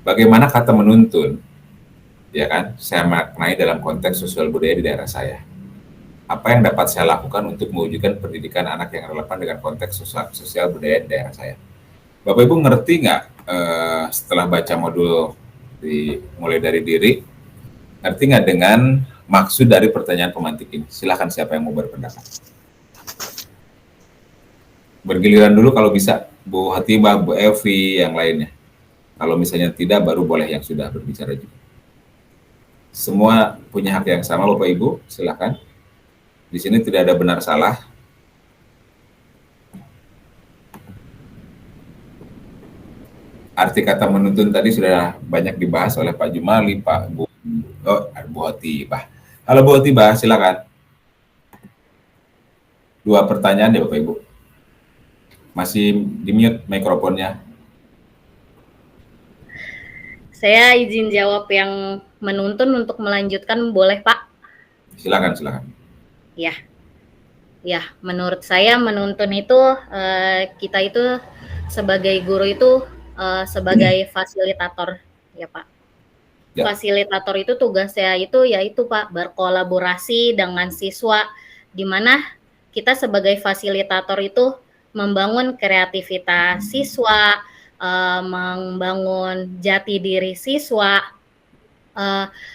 Bagaimana kata menuntun? Ya kan, saya maknai dalam konteks sosial budaya di daerah saya. Apa yang dapat saya lakukan untuk mewujudkan pendidikan anak yang relevan dengan konteks sosial budaya di daerah saya? Bapak Ibu ngerti nggak setelah baca modul mulai dari diri, ngerti nggak dengan maksud dari pertanyaan pemantik ini? Silakan siapa yang mau berpendapat. Bergiliran dulu kalau bisa, Bu Hatibah, Bu Evi, yang lainnya. Kalau misalnya tidak, baru boleh yang sudah berbicara juga. Semua punya hak yang sama, Bapak Ibu, silakan. Di sini tidak ada benar salah. Arti kata menuntun tadi sudah banyak dibahas oleh Pak Jumali, Pak Bu Hatibah. Halo Bu Hatibah, silakan. 2 pertanyaan ya Bapak Ibu. Masih di-mute mikrofonnya. Saya izin jawab yang menuntun untuk melanjutkan, boleh Pak? Silakan. Ya, menurut saya menuntun itu kita itu sebagai guru itu sebagai fasilitator, ya Pak. Ya. Fasilitator itu tugasnya itu yaitu Pak berkolaborasi dengan siswa, di mana kita sebagai fasilitator itu membangun kreativitas siswa, membangun jati diri siswa,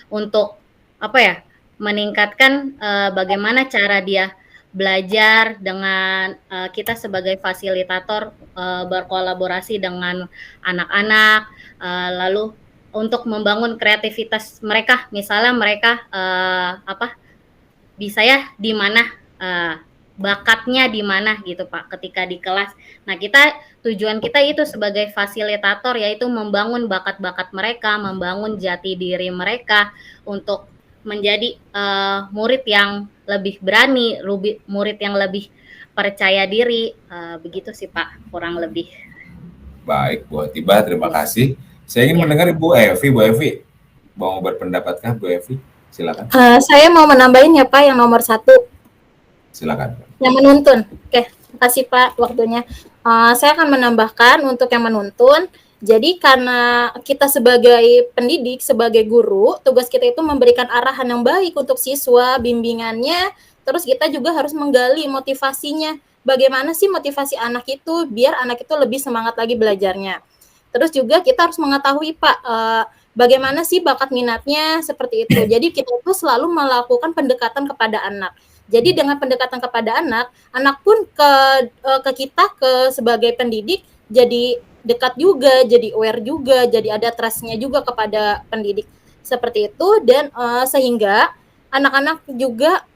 untuk meningkatkan bagaimana cara dia belajar dengan kita sebagai fasilitator berkolaborasi dengan anak-anak, lalu untuk membangun kreativitas mereka, misalnya mereka bisa ya di mana bakatnya di mana gitu Pak ketika di kelas. Nah, tujuan kita itu sebagai fasilitator yaitu membangun bakat-bakat mereka, membangun jati diri mereka untuk menjadi murid yang lebih berani, murid yang lebih percaya diri, begitu sih Pak, kurang lebih. Baik, Bu Hatibah, terima kasih. Saya ingin mendengar Bu Evi. Bu Evi, mau berpendapatkah Bu Evi? Silakan. Saya mau menambahin ya Pak yang nomor 1. Silakan. Yang menuntun. Oke, kasih Pak waktunya. Saya akan menambahkan untuk yang menuntun. Jadi karena kita sebagai pendidik, sebagai guru, tugas kita itu memberikan arahan yang baik untuk siswa, bimbingannya, terus kita juga harus menggali motivasinya. Bagaimana sih motivasi anak itu biar anak itu lebih semangat lagi belajarnya. Terus juga kita harus mengetahui Pak, bagaimana sih bakat minatnya seperti itu. Jadi kita itu selalu melakukan pendekatan kepada anak. Jadi dengan pendekatan kepada anak pun ke kita sebagai pendidik jadi dekat juga, jadi aware juga, jadi ada trust-nya juga kepada pendidik seperti itu, dan sehingga anak-anak juga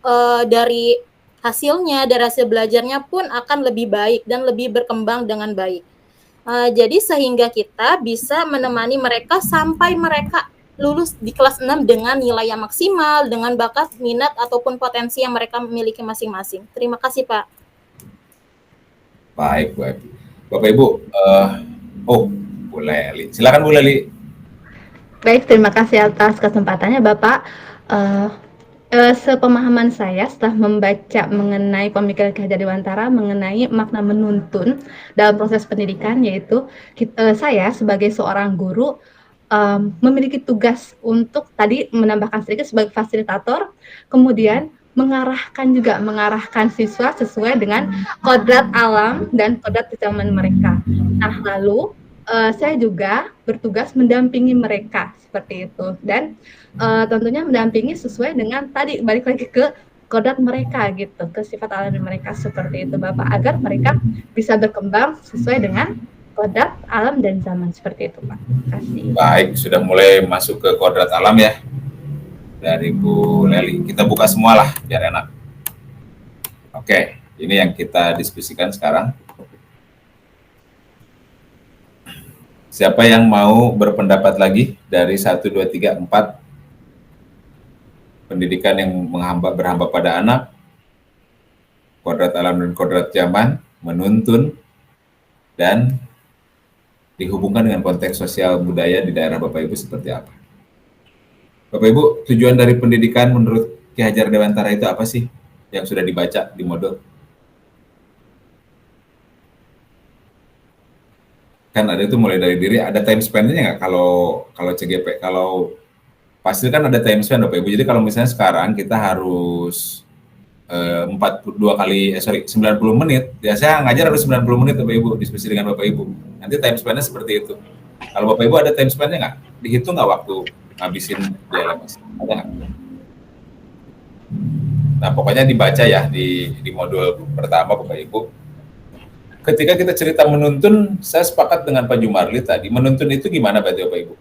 dari hasilnya, dari hasil belajarnya pun akan lebih baik dan lebih berkembang dengan baik. Jadi sehingga kita bisa menemani mereka sampai mereka lulus di kelas 6 dengan nilai yang maksimal, dengan bakat, minat, ataupun potensi yang mereka miliki masing-masing. Terima kasih, Pak. Baik, Bu Evi. Bapak Ibu, Bu Leli. Silakan Bu Leli. Baik, terima kasih atas kesempatannya Bapak. Eh, Sepemahaman saya setelah membaca mengenai pemikiran Ki Hajar Dewantara mengenai makna menuntun dalam proses pendidikan, yaitu saya sebagai seorang guru memiliki tugas untuk tadi menambahkan sedikit sebagai fasilitator, kemudian mengarahkan siswa sesuai dengan kodrat alam dan kodrat kezaman mereka. Nah, lalu saya juga bertugas mendampingi mereka seperti itu, dan tentunya mendampingi sesuai dengan tadi balik lagi ke kodrat mereka gitu, ke sifat alami mereka seperti itu Bapak, agar mereka bisa berkembang sesuai dengan kodrat alam dan zaman seperti itu Pak. Terima kasih. Baik, sudah mulai masuk ke kodrat alam ya dari Bu Leli. Kita buka semua lah biar enak. Oke, ini yang kita diskusikan sekarang. Siapa yang mau berpendapat lagi dari 1, 2, 3, 4 pendidikan yang berhamba pada anak, kodrat alam dan kodrat zaman, menuntun, dan dihubungkan dengan konteks sosial budaya di daerah Bapak Ibu seperti apa? Bapak Ibu, tujuan dari pendidikan menurut Ki Hajar Dewantara itu apa sih yang sudah dibaca di modul? Kan ada itu mulai dari diri, ada time spend-nya nggak kalau CGP, kalau pasti kan ada time spend Bapak Ibu. Jadi kalau misalnya sekarang kita harus 90 menit, ya saya ngajar harus 90 menit Bapak Ibu, diskusi dengan Bapak Ibu. Nanti time spend-nya seperti itu. Kalau Bapak Ibu ada time spend-nya nggak? Dihitung nggak waktu ngabisin di LMS? Ada nggak? Nah pokoknya dibaca ya di modul pertama Bapak Ibu. Ketika kita cerita menuntun, saya sepakat dengan Pak Jumarli tadi. Menuntun itu gimana berarti Bapak Ibu?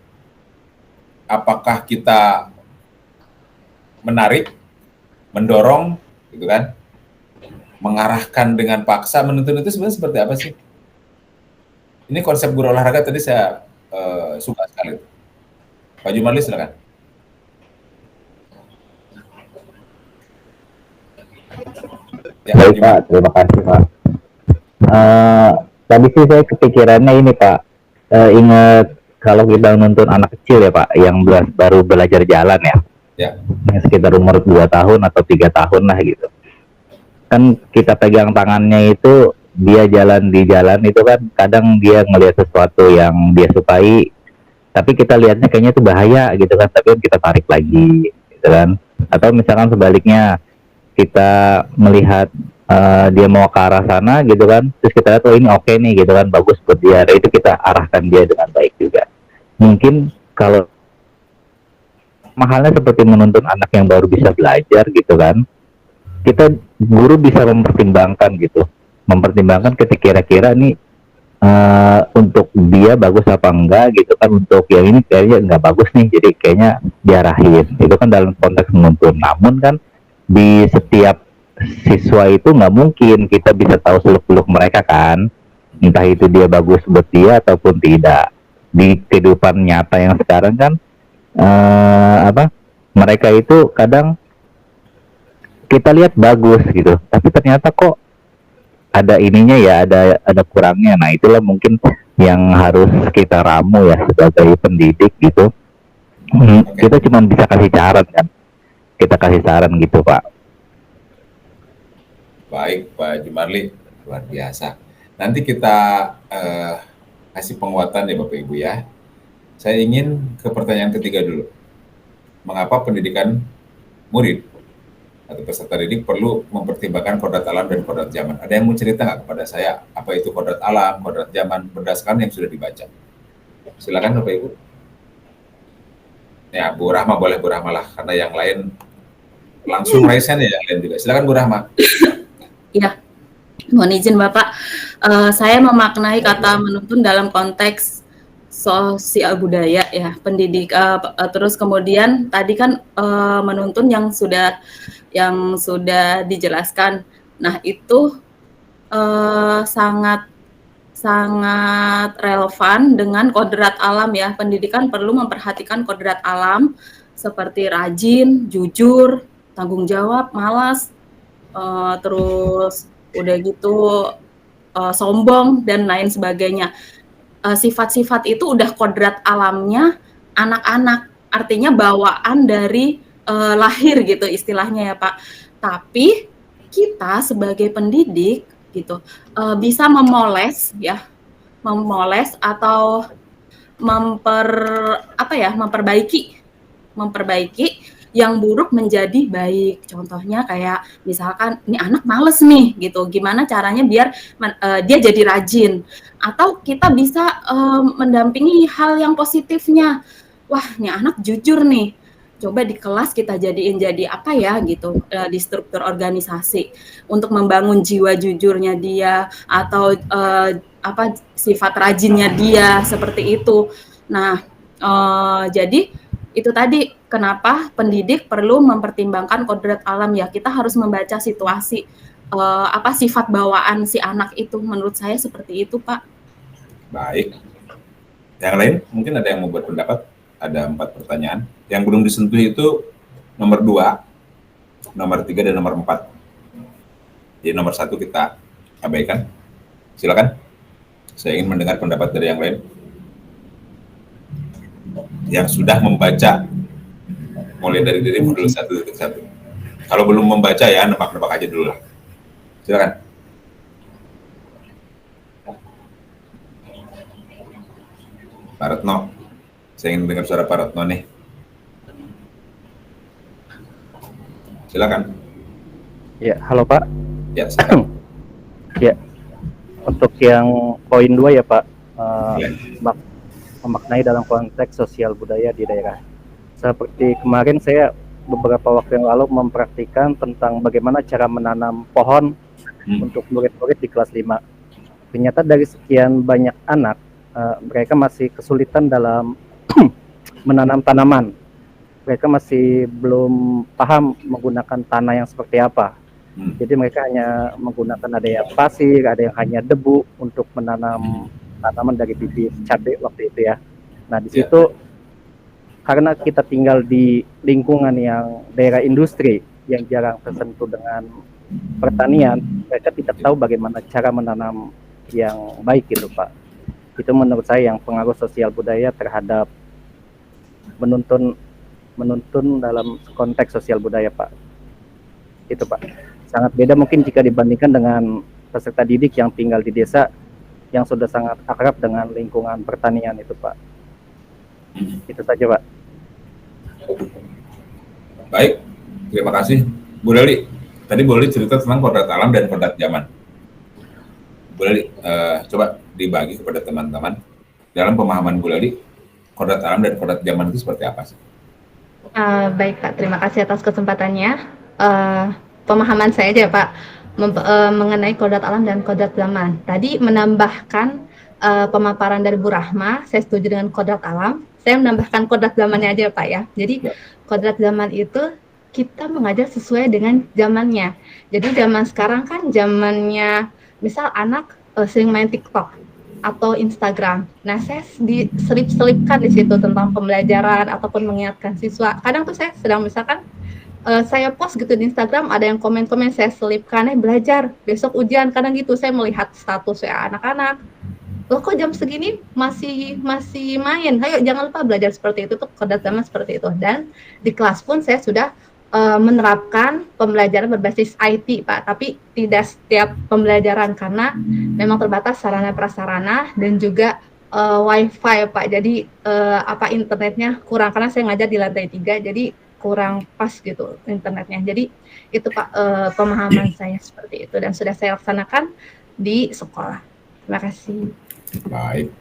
Apakah kita menarik, mendorong, gitu kan? Mengarahkan dengan paksa, menuntun itu sebenarnya seperti apa sih? Ini konsep guru olahraga tadi saya suka sekali. Pak Jumarli silakan. Ya, baik Pak, terima kasih Pak. Tadi sih saya kepikirannya ini Pak, ingat kalau kita menuntun anak kecil ya Pak, yang baru belajar jalan ya, yang sekitar umur 2 tahun atau 3 tahun lah gitu. Kan kita pegang tangannya itu, dia jalan di jalan itu kan, kadang dia ngelihat sesuatu yang dia sukai, tapi kita lihatnya kayaknya itu bahaya gitu kan, tapi kita tarik lagi gitu kan. Atau misalkan sebaliknya, kita melihat dia mau ke arah sana gitu kan, terus kita lihat oh ini oke nih gitu kan, bagus buat dia, itu kita arahkan dia dengan baik juga. Mungkin kalau mahalnya seperti menuntun anak yang baru bisa belajar gitu kan, kita guru bisa mempertimbangkan gitu, mempertimbangkan kira-kira nih untuk dia bagus apa enggak gitu kan, untuk yang ini kayaknya enggak bagus nih, jadi kayaknya diarahin, itu kan dalam konteks menuntun. Namun kan di setiap siswa itu nggak mungkin kita bisa tahu seluk-beluk mereka kan, entah itu dia bagus buat dia ataupun tidak. Di kehidupan nyata yang sekarang kan mereka itu kadang kita lihat bagus gitu, tapi ternyata kok ada ininya ya, ada kurangnya. Nah itulah mungkin yang harus kita ramu ya sebagai pendidik gitu. Kita cuma bisa kasih saran kan, kita kasih saran gitu Pak. Baik Pak Jumarli, luar biasa. Nanti kita kasih penguatan ya Bapak Ibu ya. Saya ingin ke pertanyaan ketiga dulu. Mengapa pendidikan murid atau peserta didik perlu mempertimbangkan kodrat alam dan kodrat zaman? Ada yang mau cerita nggak kepada saya apa itu kodrat alam, kodrat zaman berdasarkan yang sudah dibaca? Silakan Bapak Ibu. Ya Bu Rahma, boleh Bu Rahma lah, karena yang lain langsung raise hand ya, yang lain juga. Silakan Bu Rahma. Iya, mohon izin Bapak, saya memaknai kata menuntun dalam konteks sosial budaya ya, pendidik. Terus kemudian tadi kan menuntun yang sudah dijelaskan. Nah itu sangat relevan dengan kodrat alam ya. Pendidikan perlu memperhatikan kodrat alam seperti rajin, jujur, tanggung jawab, malas. Terus udah gitu sombong dan lain sebagainya. Sifat-sifat itu udah kodrat alamnya anak-anak, artinya bawaan dari lahir gitu istilahnya ya Pak. Tapi kita sebagai pendidik gitu bisa memoles atau memperbaiki yang buruk menjadi baik. Contohnya kayak misalkan ini anak males nih gitu, gimana caranya biar dia jadi rajin, atau kita bisa mendampingi hal yang positifnya. Wah, ini anak jujur nih, coba di kelas kita jadiin jadi apa ya gitu, di struktur organisasi untuk membangun jiwa jujurnya dia, atau sifat rajinnya dia, seperti itu. Nah, jadi itu tadi kenapa pendidik perlu mempertimbangkan kodrat alam ya. Kita harus membaca situasi sifat bawaan si anak itu. Menurut saya seperti itu, Pak. Baik. Yang lain mungkin ada yang mau berpendapat? Ada 4 pertanyaan. Yang belum disentuh itu nomor 2, nomor 3, dan nomor 4. Jadi nomor 1 kita abaikan. Silakan. Saya ingin mendengar pendapat dari yang lain yang sudah membaca mulai dari diri modul 1.1. Kalau belum membaca ya nebak-nebak aja dulu lah. Silakan. Pak Retno, saya ingin dengar suara Pak Retno nih. Silakan. Ya, halo Pak. Ya, silakan. Ya, untuk yang poin 2 ya Pak, memaknai dalam konteks sosial budaya di daerah. Seperti kemarin saya beberapa waktu yang lalu mempraktikkan tentang bagaimana cara menanam pohon untuk murid-murid di kelas 5. Ternyata dari sekian banyak anak, mereka masih kesulitan dalam menanam tanaman. Mereka masih belum paham menggunakan tanah yang seperti apa. Jadi mereka hanya menggunakan ada yang pasir, ada yang hanya debu untuk menanam tanaman dari bibit cabai waktu itu ya. Nah di situ karena kita tinggal di lingkungan yang daerah industri yang jarang tersentuh dengan pertanian, mereka tidak tahu bagaimana cara menanam yang baik gitu Pak. Itu menurut saya yang pengaruh sosial budaya terhadap menuntun dalam konteks sosial budaya Pak. Itu Pak. Sangat beda mungkin jika dibandingkan dengan peserta didik yang tinggal di desa yang sudah sangat akrab dengan lingkungan pertanian itu Pak. Itu saja Pak. Baik, terima kasih. Bu Leli, tadi Bu Leli cerita tentang kodrat alam dan kodrat zaman. Bu Leli, coba dibagi kepada teman-teman. Dalam pemahaman Bu Leli, kodrat alam dan kodrat zaman itu seperti apa sih? Baik Pak, terima kasih atas kesempatannya. Pemahaman saya aja Pak, mengenai kodrat alam dan kodrat zaman. Tadi menambahkan pemaparan dari Bu Rahma, saya setuju dengan kodrat alam. Saya menambahkan kodrat zamannya aja Pak ya. Jadi kodrat zaman itu kita mengajar sesuai dengan zamannya. Jadi zaman sekarang kan zamannya misal anak sering main TikTok atau Instagram. Nah, saya diselip-selipkan di situ tentang pembelajaran ataupun mengingatkan siswa. Kadang tuh saya sedang misalkan saya post gitu di Instagram, ada yang komen-komen, saya selipkan, belajar, besok ujian. Kadang gitu saya melihat status ya anak-anak, loh kok jam segini masih main, ayo jangan lupa belajar seperti itu, tuh kodrat zaman seperti itu. Dan di kelas pun saya sudah menerapkan pembelajaran berbasis IT Pak, tapi tidak setiap pembelajaran karena memang terbatas sarana prasarana dan juga wifi Pak, jadi internetnya kurang karena saya ngajar di lantai 3, jadi kurang pas gitu internetnya. Jadi itu Pak pemahaman saya seperti itu dan sudah saya laksanakan di sekolah. Terima kasih. Baik,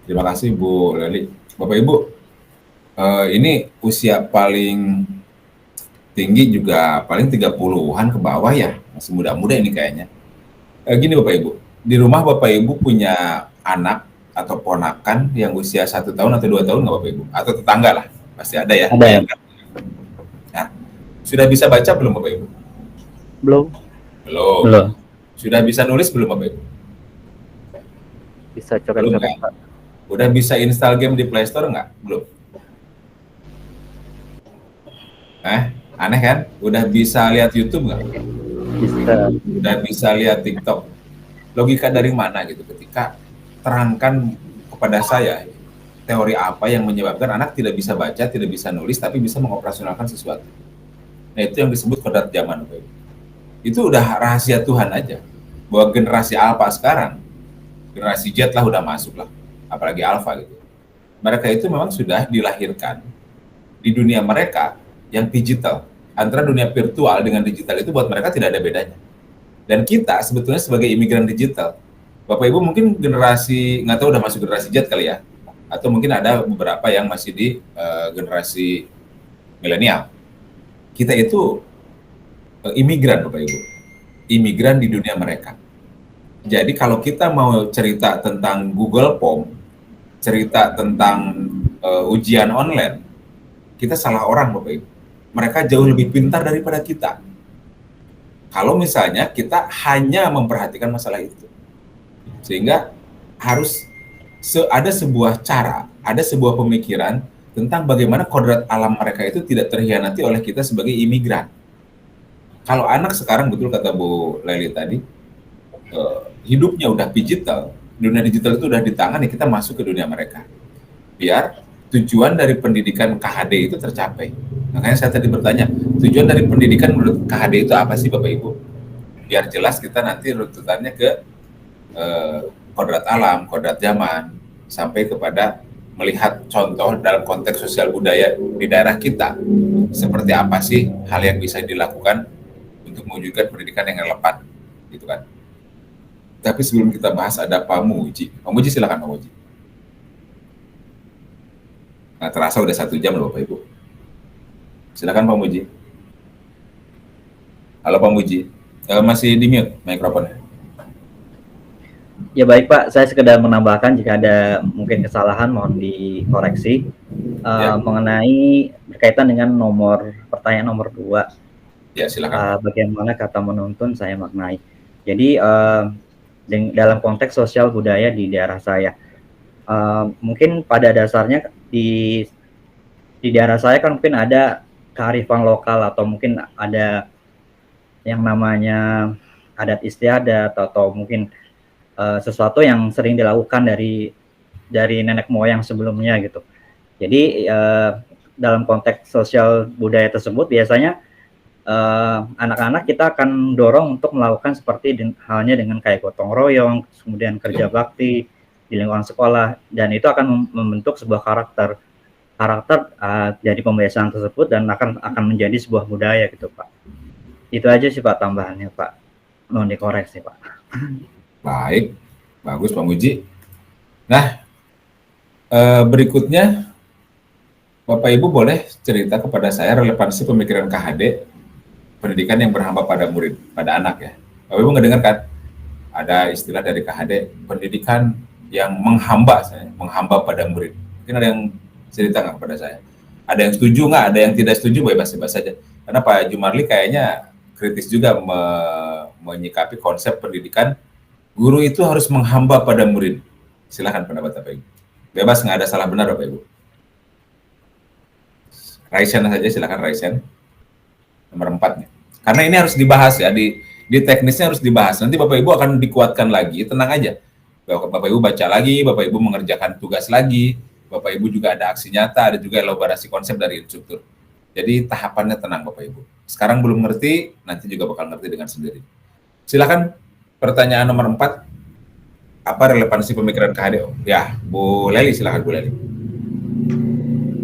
terima kasih Bu Leli. Bapak Ibu, ini usia paling tinggi juga paling 30-an ke bawah ya, masih muda-muda ini kayaknya. Gini Bapak Ibu, di rumah Bapak Ibu punya anak atau ponakan yang usia 1 tahun atau 2 tahun nggak Bapak Ibu? Atau tetangga lah, pasti ada ya. Ada ya. Nah, sudah bisa baca belum Bapak Ibu? Belum. Sudah bisa nulis belum Bapak Ibu? Bisa coret-coret Pak. Udah bisa install game di Play Store nggak? Belum. Aneh kan? Udah bisa lihat YouTube nggak? Bisa. Udah bisa lihat TikTok. Logika dari mana gitu ketika terangkan kepada saya teori apa yang menyebabkan anak tidak bisa baca, tidak bisa nulis, tapi bisa mengoperasionalkan sesuatu. Nah, itu yang disebut kodrat zaman, Bapak Ibu. Itu udah rahasia Tuhan aja. Bahwa generasi Alpha sekarang, generasi Z lah udah masuk lah, apalagi Alpha gitu. Mereka itu memang sudah dilahirkan di dunia mereka yang digital. Antara dunia virtual dengan digital itu buat mereka tidak ada bedanya. Dan kita sebetulnya sebagai imigran digital, Bapak Ibu mungkin generasi, nggak tahu udah masuk generasi Z kali ya, atau mungkin ada beberapa yang masih di generasi milenial. Kita itu imigran, Bapak Ibu, imigran di dunia mereka. Jadi kalau kita mau cerita tentang Google Form, cerita tentang ujian online, kita salah orang, Bapak Ibu. Mereka jauh lebih pintar daripada kita. Kalau misalnya kita hanya memperhatikan masalah itu. Sehingga harus ada sebuah cara, ada sebuah pemikiran tentang bagaimana kodrat alam mereka itu tidak terhianati oleh kita sebagai imigran. Kalau anak sekarang, betul kata Bu Leli tadi, hidupnya udah digital, dunia digital itu udah di tangan, ya kita masuk ke dunia mereka. Biar tujuan dari pendidikan KHD itu tercapai. Makanya saya tadi bertanya, tujuan dari pendidikan menurut KHD itu apa sih Bapak Ibu? Biar jelas kita nanti runtutannya ke kodrat alam, kodrat zaman, sampai kepada melihat contoh dalam konteks sosial budaya di daerah kita. Seperti apa sih hal yang bisa dilakukan untuk mewujudkan pendidikan yang relevan, gitu kan. Tapi sebelum kita bahas ada Pak Muji. Pak Muji silakan Pak Muji. Nah, terasa udah 1 jam loh Bapak Ibu. Silakan Pak Muji. Halo Pak Muji. Masih di mute mikrofonnya. Ya baik Pak, saya sekedar menambahkan jika ada mungkin kesalahan mohon dikoreksi mengenai berkaitan dengan pertanyaan nomor 2. Ya silakan. Bagaimana kata menuntun saya maknai. Jadi dalam konteks sosial budaya di daerah saya, mungkin pada dasarnya di daerah saya kan mungkin ada kearifan lokal atau mungkin ada yang namanya adat istiadat atau mungkin sesuatu yang sering dilakukan dari nenek moyang sebelumnya gitu. Jadi dalam konteks sosial budaya tersebut biasanya anak-anak kita akan dorong untuk melakukan seperti halnya dengan kayak gotong royong, kemudian kerja bakti di lingkungan sekolah, dan itu akan membentuk sebuah karakter dari pembiasaan tersebut dan akan menjadi sebuah budaya gitu Pak. Itu aja sih Pak tambahannya Pak. Mohon dikoreksi Pak. Baik, bagus Pak Muji. Nah, berikutnya Bapak Ibu boleh cerita kepada saya relevansi pemikiran KHD pendidikan yang berhamba pada murid, pada anak ya. Bapak Ibu ngedengar kan? Ada istilah dari KHD pendidikan yang menghamba pada murid. Mungkin ada yang cerita nggak kepada saya? Ada yang setuju nggak? Ada yang tidak setuju? Bebas-bebas saja. Karena Pak Jumarli kayaknya kritis juga menyikapi konsep pendidikan guru itu harus menghamba pada murid. Silakan pendapat Bapak Ibu. Bebas, nggak ada salah benar Bapak Ibu. Raisen saja, silakan Raisen. Nomor 4 nih. Karena ini harus dibahas ya, di teknisnya harus dibahas. Nanti Bapak Ibu akan dikuatkan lagi, tenang aja. Bapak Ibu baca lagi, Bapak Ibu mengerjakan tugas lagi, Bapak Ibu juga ada aksi nyata, ada juga elaborasi konsep dari instruktur. Jadi tahapannya tenang Bapak Ibu. Sekarang belum ngerti, nanti juga bakal ngerti dengan sendiri. Silakan pertanyaan nomor 4. Apa relevansi pemikiran KHD? Ya, Bu Leli, silakan Bu Leli.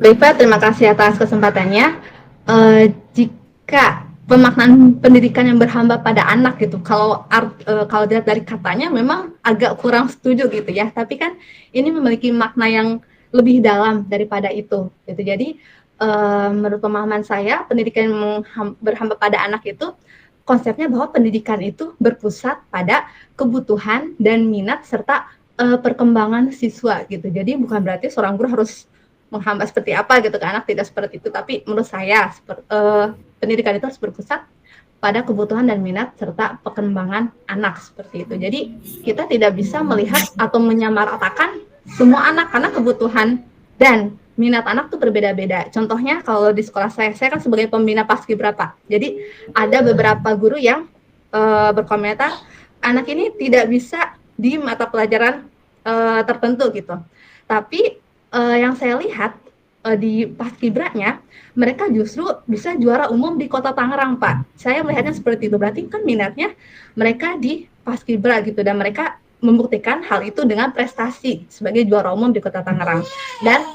Baik Pak, terima kasih atas kesempatannya. Jika pemaknaan pendidikan yang berhamba pada anak gitu, kalau dilihat dari katanya memang agak kurang setuju gitu ya, tapi kan ini memiliki makna yang lebih dalam daripada itu gitu. Jadi menurut pemahaman saya, pendidikan yang berhamba pada anak itu konsepnya bahwa pendidikan itu berpusat pada kebutuhan dan minat serta perkembangan siswa gitu. Jadi bukan berarti seorang guru harus menghamba seperti apa gitu ke anak, tidak seperti itu. Tapi menurut saya pendidikan itu harus berpusat pada kebutuhan dan minat serta perkembangan anak seperti itu. Jadi kita tidak bisa melihat atau menyamaratakan semua anak karena kebutuhan dan minat anak tuh berbeda-beda. Contohnya kalau di sekolah saya kan sebagai pembina paskibraka. Jadi ada beberapa guru yang berkomentar anak ini tidak bisa di mata pelajaran tertentu gitu. Tapi yang saya lihat di Paskibranya, mereka justru bisa juara umum di Kota Tangerang, Pak. Saya melihatnya seperti itu. Berarti kan minatnya mereka di Paskibra gitu, dan mereka membuktikan hal itu dengan prestasi sebagai juara umum di Kota Tangerang. Dan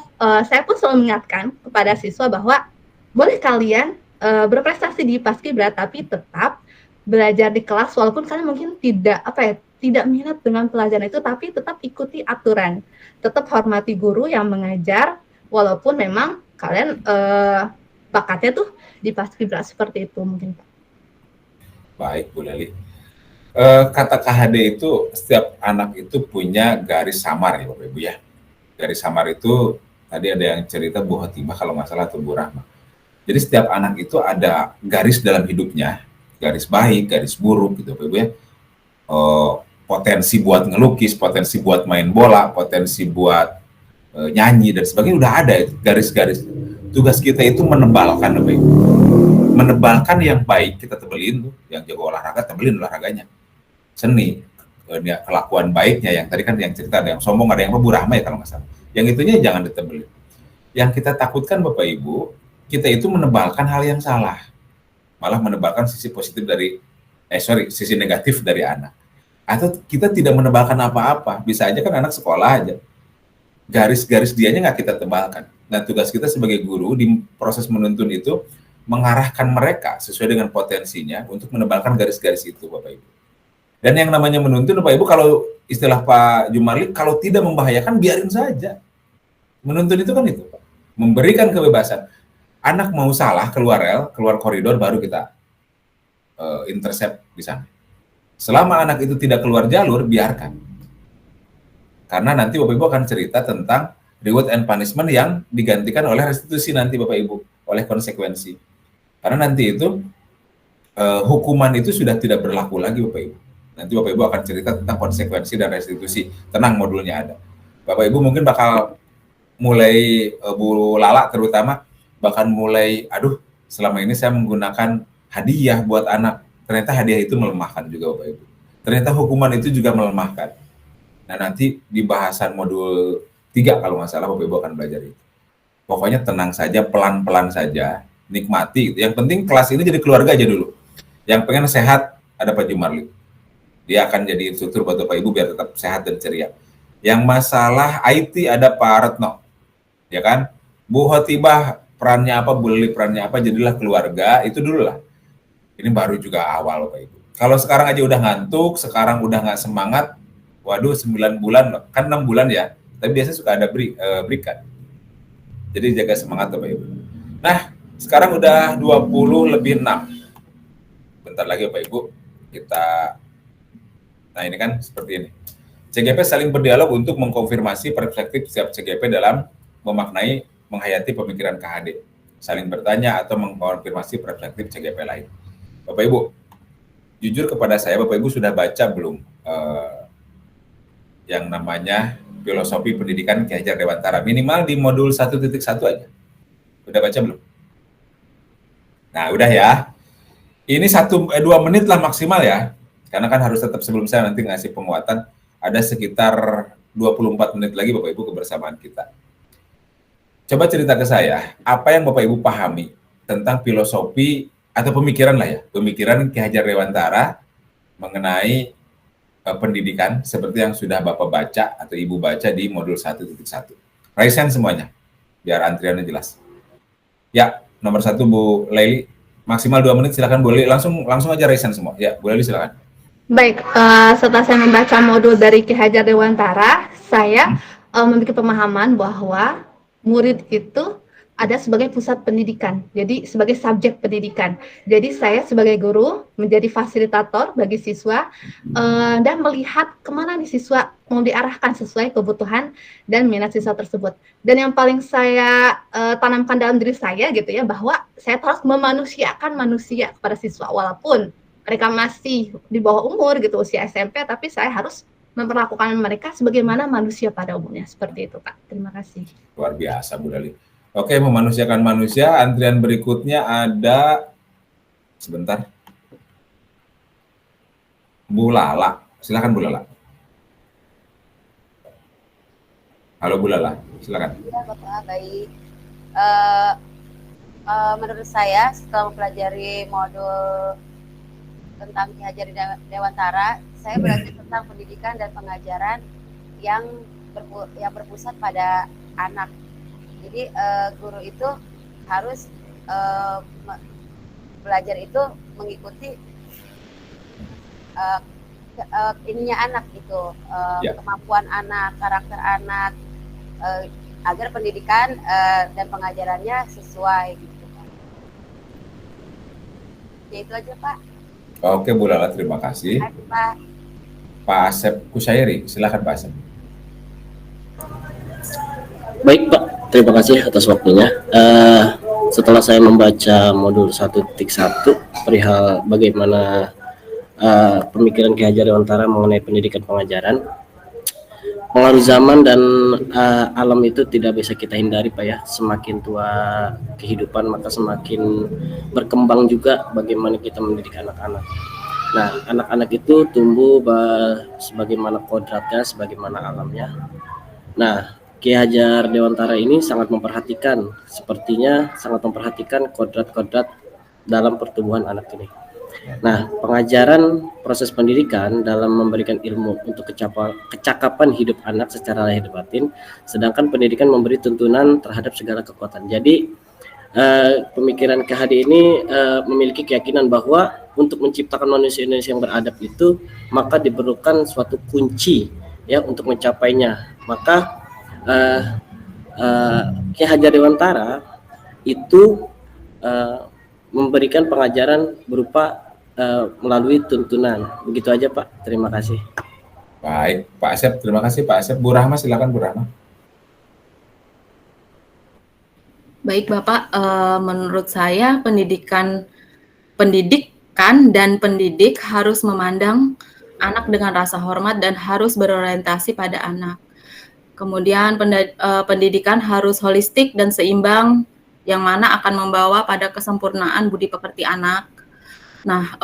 saya pun selalu mengingatkan kepada siswa bahwa boleh kalian berprestasi di Paskibra, tapi tetap belajar di kelas walaupun kalian mungkin tidak minat dengan pelajaran itu, tapi tetap ikuti aturan, tetap hormati guru yang mengajar walaupun memang kalian bakatnya tuh di Paskibra, seperti itu mungkin, Pak. Baik, Bu Leli. Kata KHD itu setiap anak itu punya garis samar ya Bapak Ibu ya. Garis samar itu tadi ada yang cerita Bu Hotimah kalau nggak salah atau Bu Rahma. Jadi setiap anak itu ada garis dalam hidupnya, garis baik, garis buruk gitu Bapak Ibu ya. Potensi buat ngelukis, potensi buat main bola, potensi buat nyanyi dan sebagainya udah ada itu garis-garis. Tugas kita itu menebalkan Bapak Ibu. Menebalkan yang baik kita tebelin tuh, yang jago olahraga tebelin olahraganya. Seni, kelakuan baiknya yang tadi kan yang cerita ada yang sombong, ada yang Bu Rahma ya kalau nggak salah. Yang itunya jangan ditebelin. Yang kita takutkan Bapak Ibu, kita itu menebalkan hal yang salah. Malah menebalkan sisi positif dari sisi negatif dari anak. Atau kita tidak menebalkan apa-apa, bisa aja kan anak sekolah aja. Garis-garis dianya nggak kita tebalkan. Nah, tugas kita sebagai guru di proses menuntun itu mengarahkan mereka sesuai dengan potensinya untuk menebalkan garis-garis itu, Bapak Ibu. Dan yang namanya menuntun, Bapak Ibu, kalau istilah Pak Jumarli, kalau tidak membahayakan, biarin saja. Menuntun itu kan itu, Pak. Memberikan kebebasan. Anak mau salah, keluar rel, keluar koridor, baru kita intercept di sana. Selama anak itu tidak keluar jalur, biarkan. Karena nanti Bapak Ibu akan cerita tentang reward and punishment yang digantikan oleh restitusi nanti Bapak Ibu, oleh konsekuensi. Karena nanti itu hukuman itu sudah tidak berlaku lagi Bapak Ibu. Nanti Bapak Ibu akan cerita tentang konsekuensi dan restitusi. Tenang, modulnya ada. Bapak Ibu mungkin bakal mulai, Bu Lala terutama, bahkan mulai, aduh selama ini saya menggunakan hadiah buat anak. Ternyata hadiah itu melemahkan juga Bapak Ibu. Ternyata hukuman itu juga melemahkan. Nah nanti di bahasan modul 3 kalau nggak salah Bapak Ibu akan belajar itu. Pokoknya tenang saja, pelan-pelan saja, nikmati. Yang penting kelas ini jadi keluarga aja dulu. Yang pengen sehat ada Pak Jumarli. Dia akan jadi instruktur buat Bapak Ibu biar tetap sehat dan ceria. Yang masalah IT ada Pak Retno, ya kan? Bu Hotibah perannya apa, Bu Leli perannya apa, jadilah keluarga, itu dulu lah. Ini baru juga awal Bapak Ibu. Kalau sekarang aja udah ngantuk, sekarang udah nggak semangat, waduh 9 bulan loh, kan 6 bulan ya, tapi biasanya suka ada berikan. Jadi jaga semangat Bapak Ibu. Nah, sekarang udah 20:06. Bentar lagi Bapak Ibu, kita, nah ini kan seperti ini. CGP saling berdialog untuk mengkonfirmasi perspektif setiap CGP dalam memaknai, menghayati pemikiran KHD. Saling bertanya atau mengkonfirmasi perspektif CGP lain. Bapak Ibu, jujur kepada saya, Bapak Ibu sudah baca belum yang namanya Filosofi Pendidikan Ki Hajar Dewantara? Minimal di modul 1.1 aja. Udah baca belum? Nah, udah ya. Ini 1-2 menit lah maksimal ya. Karena kan harus tetap sebelum saya nanti ngasih penguatan, ada sekitar 24 menit lagi Bapak Ibu kebersamaan kita. Coba cerita ke saya, apa yang Bapak Ibu pahami tentang filosofi atau pemikiran lah ya, pemikiran Ki Hajar Dewantara mengenai pendidikan seperti yang sudah Bapak baca atau Ibu baca di modul 1.1. Raise hand semuanya, biar antriannya jelas. Ya, nomor 1 Bu Leli, maksimal 2 menit, silakan Bu Leli, langsung aja raise hand semua. Ya, Bu Leli silakan. Baik, setelah saya membaca modul dari Ki Hajar Dewantara, saya memiliki pemahaman bahwa murid itu ada sebagai pusat pendidikan, jadi sebagai subjek pendidikan. Jadi saya sebagai guru menjadi fasilitator bagi siswa dan melihat kemana nih siswa mau diarahkan sesuai kebutuhan dan minat siswa tersebut. Dan yang paling saya tanamkan dalam diri saya gitu ya, bahwa saya harus memanusiakan manusia kepada siswa, walaupun mereka masih di bawah umur gitu, usia SMP, tapi saya harus memperlakukan mereka sebagaimana manusia pada umumnya. Seperti itu, Pak. Terima kasih. Luar biasa, Bu Leli. Oke, memanusiakan manusia. Antrian berikutnya ada, sebentar, Bu Lala. Silakan Bu Lala. Halo Bu Lala, silakan. Ya, Bapak, baik. Menurut saya setelah mempelajari modul tentang Ki Hajar Dewantara, saya belajar tentang pendidikan dan pengajaran yang berpusat pada anak. Jadi guru itu harus belajar itu mengikuti ininya anak itu, kemampuan anak, karakter anak, agar pendidikan dan pengajarannya sesuai gitu kan. Ya itu aja Pak. Oke Bu Lala, terima kasih. Pak. Pak Asep Kusyairi, silakan Pak Asep. Baik Pak, terima kasih atas waktunya. Setelah saya membaca modul 1.1 perihal bagaimana pemikiran Ki Hajar Dewantara mengenai pendidikan pengajaran, pengaruh zaman dan alam itu tidak bisa kita hindari Pak ya. Semakin tua kehidupan maka semakin berkembang juga bagaimana kita mendidik anak-anak. Nah, anak-anak itu tumbuh sebagaimana kodratnya, sebagaimana alamnya. Nah, Ki Hajar Dewantara ini sangat memperhatikan, sepertinya sangat memperhatikan kodrat-kodrat dalam pertumbuhan anak ini. Nah, pengajaran proses pendidikan dalam memberikan ilmu untuk kecakapan hidup anak secara lahir batin, sedangkan pendidikan memberi tuntunan terhadap segala kekuatan. Jadi, pemikiran KHD ini memiliki keyakinan bahwa untuk menciptakan manusia Indonesia yang beradab itu, maka diperlukan suatu kunci ya untuk mencapainya. Maka Ki Hajar Dewantara itu memberikan pengajaran berupa melalui tuntunan. Begitu aja Pak, terima kasih. Baik, Pak Asep, terima kasih Pak Asep. Bu Rahma, silakan Bu Rahma. Baik Bapak, menurut saya pendidikan dan pendidik harus memandang anak dengan rasa hormat dan harus berorientasi pada anak. Kemudian pendidikan harus holistik dan seimbang, yang mana akan membawa pada kesempurnaan budi pekerti anak. Nah,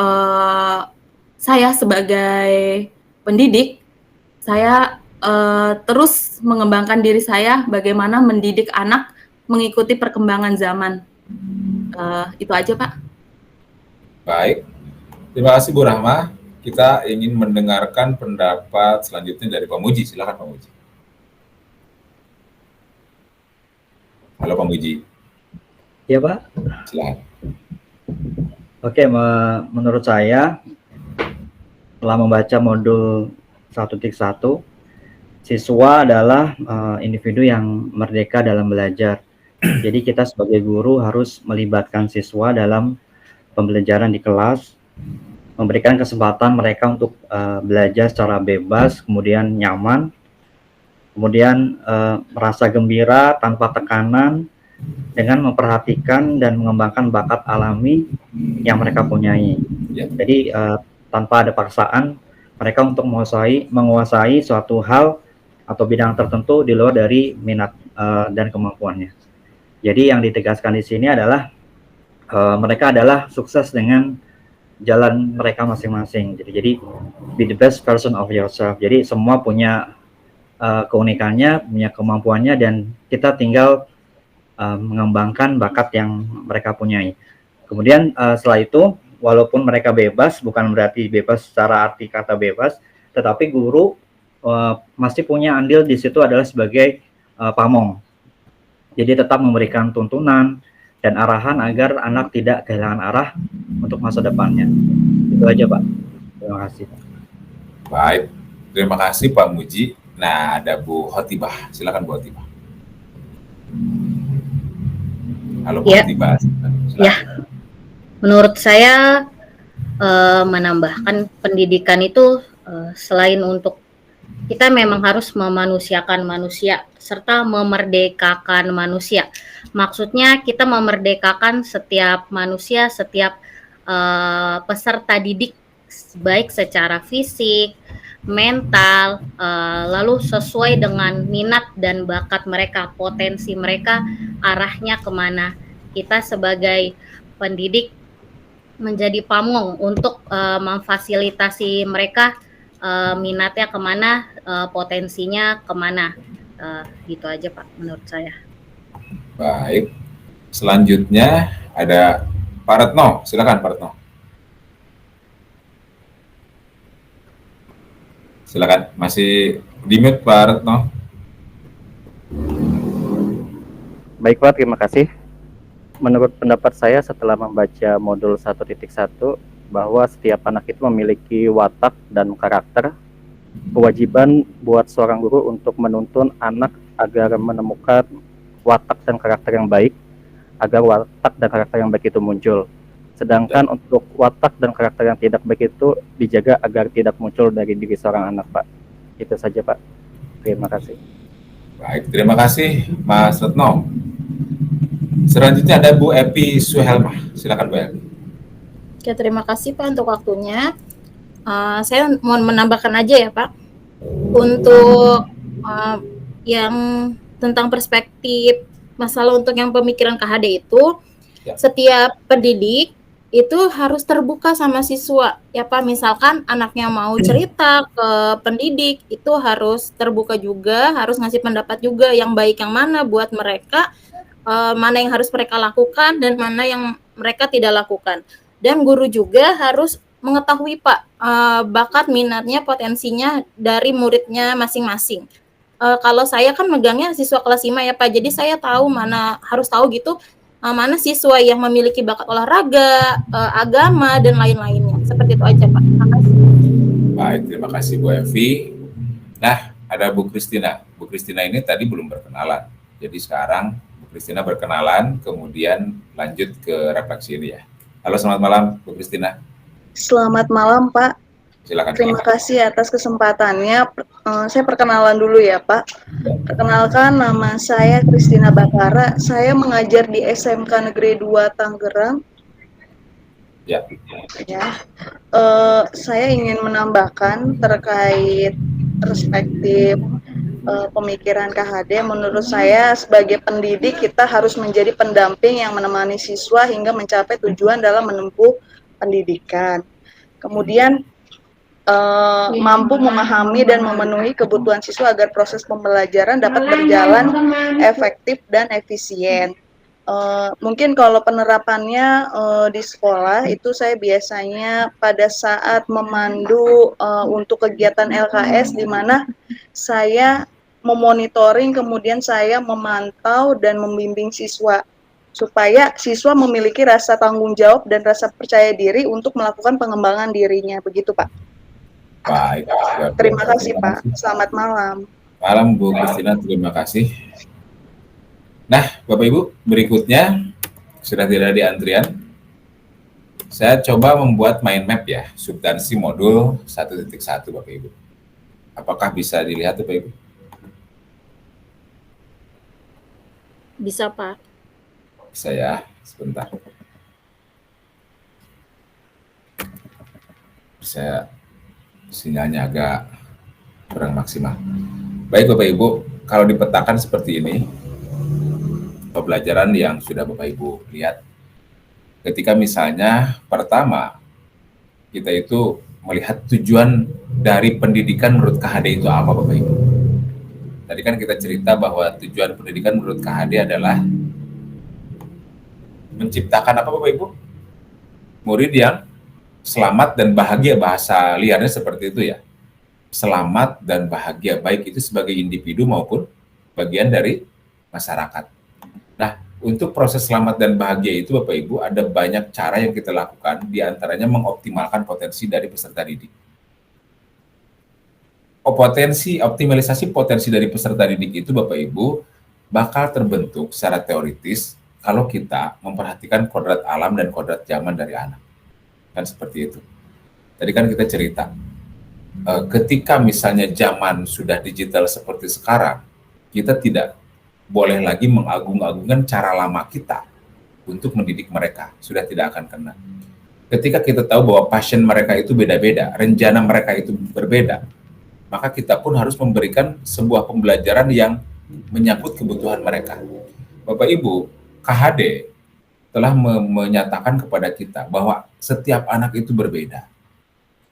saya sebagai pendidik, saya terus mengembangkan diri saya bagaimana mendidik anak mengikuti perkembangan zaman. Itu aja Pak. Baik, terima kasih Bu Rahma. Kita ingin mendengarkan pendapat selanjutnya dari Pak Muji. Silakan Pak Muji. Halo Pak Muji. Iya Pak. Silakan. Oke, menurut saya setelah membaca modul 1.1, siswa adalah individu yang merdeka dalam belajar. Jadi kita sebagai guru harus melibatkan siswa dalam pembelajaran di kelas, memberikan kesempatan mereka untuk belajar secara bebas, kemudian nyaman, kemudian merasa gembira tanpa tekanan, dengan memperhatikan dan mengembangkan bakat alami yang mereka punyai. Jadi tanpa ada paksaan mereka untuk menguasai suatu hal atau bidang tertentu di luar dari minat dan kemampuannya. Jadi yang ditegaskan di sini adalah mereka adalah sukses dengan jalan mereka masing-masing. Jadi be the best version of yourself. Jadi semua punya keunikannya, punya kemampuannya, dan kita tinggal mengembangkan bakat yang mereka punyai. Kemudian setelah itu, walaupun mereka bebas, bukan berarti bebas secara arti kata bebas, tetapi guru masih punya andil di situ adalah sebagai pamong. Jadi tetap memberikan tuntunan dan arahan agar anak tidak kehilangan arah untuk masa depannya. Itu aja Pak. Terima kasih. Baik, terima kasih Pak Muji. Nah, ada Bu Hotibah. Silakan Bu Hotibah. Halo Bu Hotibah. Ya, menurut saya menambahkan pendidikan itu selain untuk kita memang harus memanusiakan manusia serta memerdekakan manusia. Maksudnya kita memerdekakan setiap manusia, setiap peserta didik, baik secara fisik, mental, lalu sesuai dengan minat dan bakat mereka, potensi mereka, arahnya kemana. Kita sebagai pendidik menjadi pamong untuk memfasilitasi mereka minatnya kemana, potensinya kemana. Gitu aja Pak menurut saya. Baik. Selanjutnya ada Pak Retno. Silakan Pak Retno. Silakan. Masih di mute Pak Retno. Baik Pak, terima kasih. Menurut pendapat saya setelah membaca modul 1.1 bahwa setiap anak itu memiliki watak dan karakter, kewajiban buat seorang guru untuk menuntun anak agar menemukan watak dan karakter yang baik, agar watak dan karakter yang baik itu muncul. Sedangkan untuk watak dan karakter yang tidak baik itu dijaga agar tidak muncul dari diri seorang anak, Pak. Itu saja, Pak. Terima kasih. Baik, terima kasih Mas Retno. Selanjutnya ada Bu Epi Suhelma. Silakan Bu Epi. Oke, terima kasih Pak untuk waktunya. Saya mau menambahkan aja ya Pak. Untuk yang tentang perspektif masalah untuk yang pemikiran KHD itu, setiap pendidik itu harus terbuka sama siswa ya Pak. Misalkan anaknya mau cerita ke pendidik, itu harus terbuka juga, harus ngasih pendapat juga yang baik yang mana buat mereka, mana yang harus mereka lakukan dan mana yang mereka tidak lakukan. Dan guru juga harus mengetahui Pak bakat, minatnya, potensinya dari muridnya masing-masing. Kalau saya kan megangnya siswa kelas 5 ya Pak, jadi saya tahu mana, harus tahu gitu mana siswa yang memiliki bakat olahraga, agama, dan lain-lainnya. Seperti itu aja Pak. Terima kasih. Baik, terima kasih Bu Evi. Nah, ada Bu Kristina. Bu Kristina ini tadi belum berkenalan. Jadi sekarang Bu Kristina berkenalan, kemudian lanjut ke refleksi ini ya. Halo, selamat malam Bu Kristina. Selamat malam Pak. Silakan. Terima kasih atas kesempatannya. Saya perkenalan dulu ya Pak. Perkenalkan, nama saya Kristina Bakara. Saya mengajar di SMK Negeri 2 Tangerang. Ya. Saya ingin menambahkan terkait perspektif pemikiran KHD. Menurut saya sebagai pendidik kita harus menjadi pendamping yang menemani siswa hingga mencapai tujuan dalam menempuh pendidikan. Kemudian mampu memahami dan memenuhi kebutuhan siswa agar proses pembelajaran dapat berjalan efektif dan efisien. Mungkin kalau penerapannya di sekolah itu saya biasanya pada saat memandu untuk kegiatan LKS di mana saya memonitoring, kemudian saya memantau dan membimbing siswa supaya siswa memiliki rasa tanggung jawab dan rasa percaya diri untuk melakukan pengembangan dirinya. Begitu Pak. Baik. Terima kasih Pak. Selamat malam. Malam Bu Kristina, terima kasih. Nah, Bapak Ibu, berikutnya sudah tidak di antrian. Saya coba membuat mind map ya, substansi modul 1.1 Bapak Ibu. Apakah bisa dilihat Bapak Ibu? Bisa Pak. Bisa ya, sebentar. Saya sinyalnya agak kurang maksimal. Baik Bapak Ibu, kalau dipetakan seperti ini, pembelajaran yang sudah Bapak Ibu lihat, ketika misalnya pertama, kita itu melihat tujuan dari pendidikan menurut KHD itu apa Bapak Ibu. Tadi kan kita cerita bahwa tujuan pendidikan menurut KHD adalah menciptakan apa Bapak Ibu? Murid yang selamat dan bahagia, bahasa liarnya seperti itu ya. Selamat dan bahagia, baik itu sebagai individu maupun bagian dari masyarakat. Nah, untuk proses selamat dan bahagia itu Bapak Ibu ada banyak cara yang kita lakukan, diantaranya mengoptimalkan potensi dari peserta didik. Optimalisasi potensi dari peserta didik itu Bapak Ibu bakal terbentuk secara teoritis kalau kita memperhatikan kodrat alam dan kodrat zaman dari anak. Kan seperti itu. Tadi kan kita cerita, ketika misalnya zaman sudah digital seperti sekarang, kita tidak boleh lagi mengagung-agungkan cara lama kita untuk mendidik mereka, sudah tidak akan kena. Ketika kita tahu bahwa passion mereka itu beda-beda, rencana mereka itu berbeda, maka kita pun harus memberikan sebuah pembelajaran yang menyangkut kebutuhan mereka. Bapak Ibu, KHD telah menyatakan kepada kita bahwa setiap anak itu berbeda.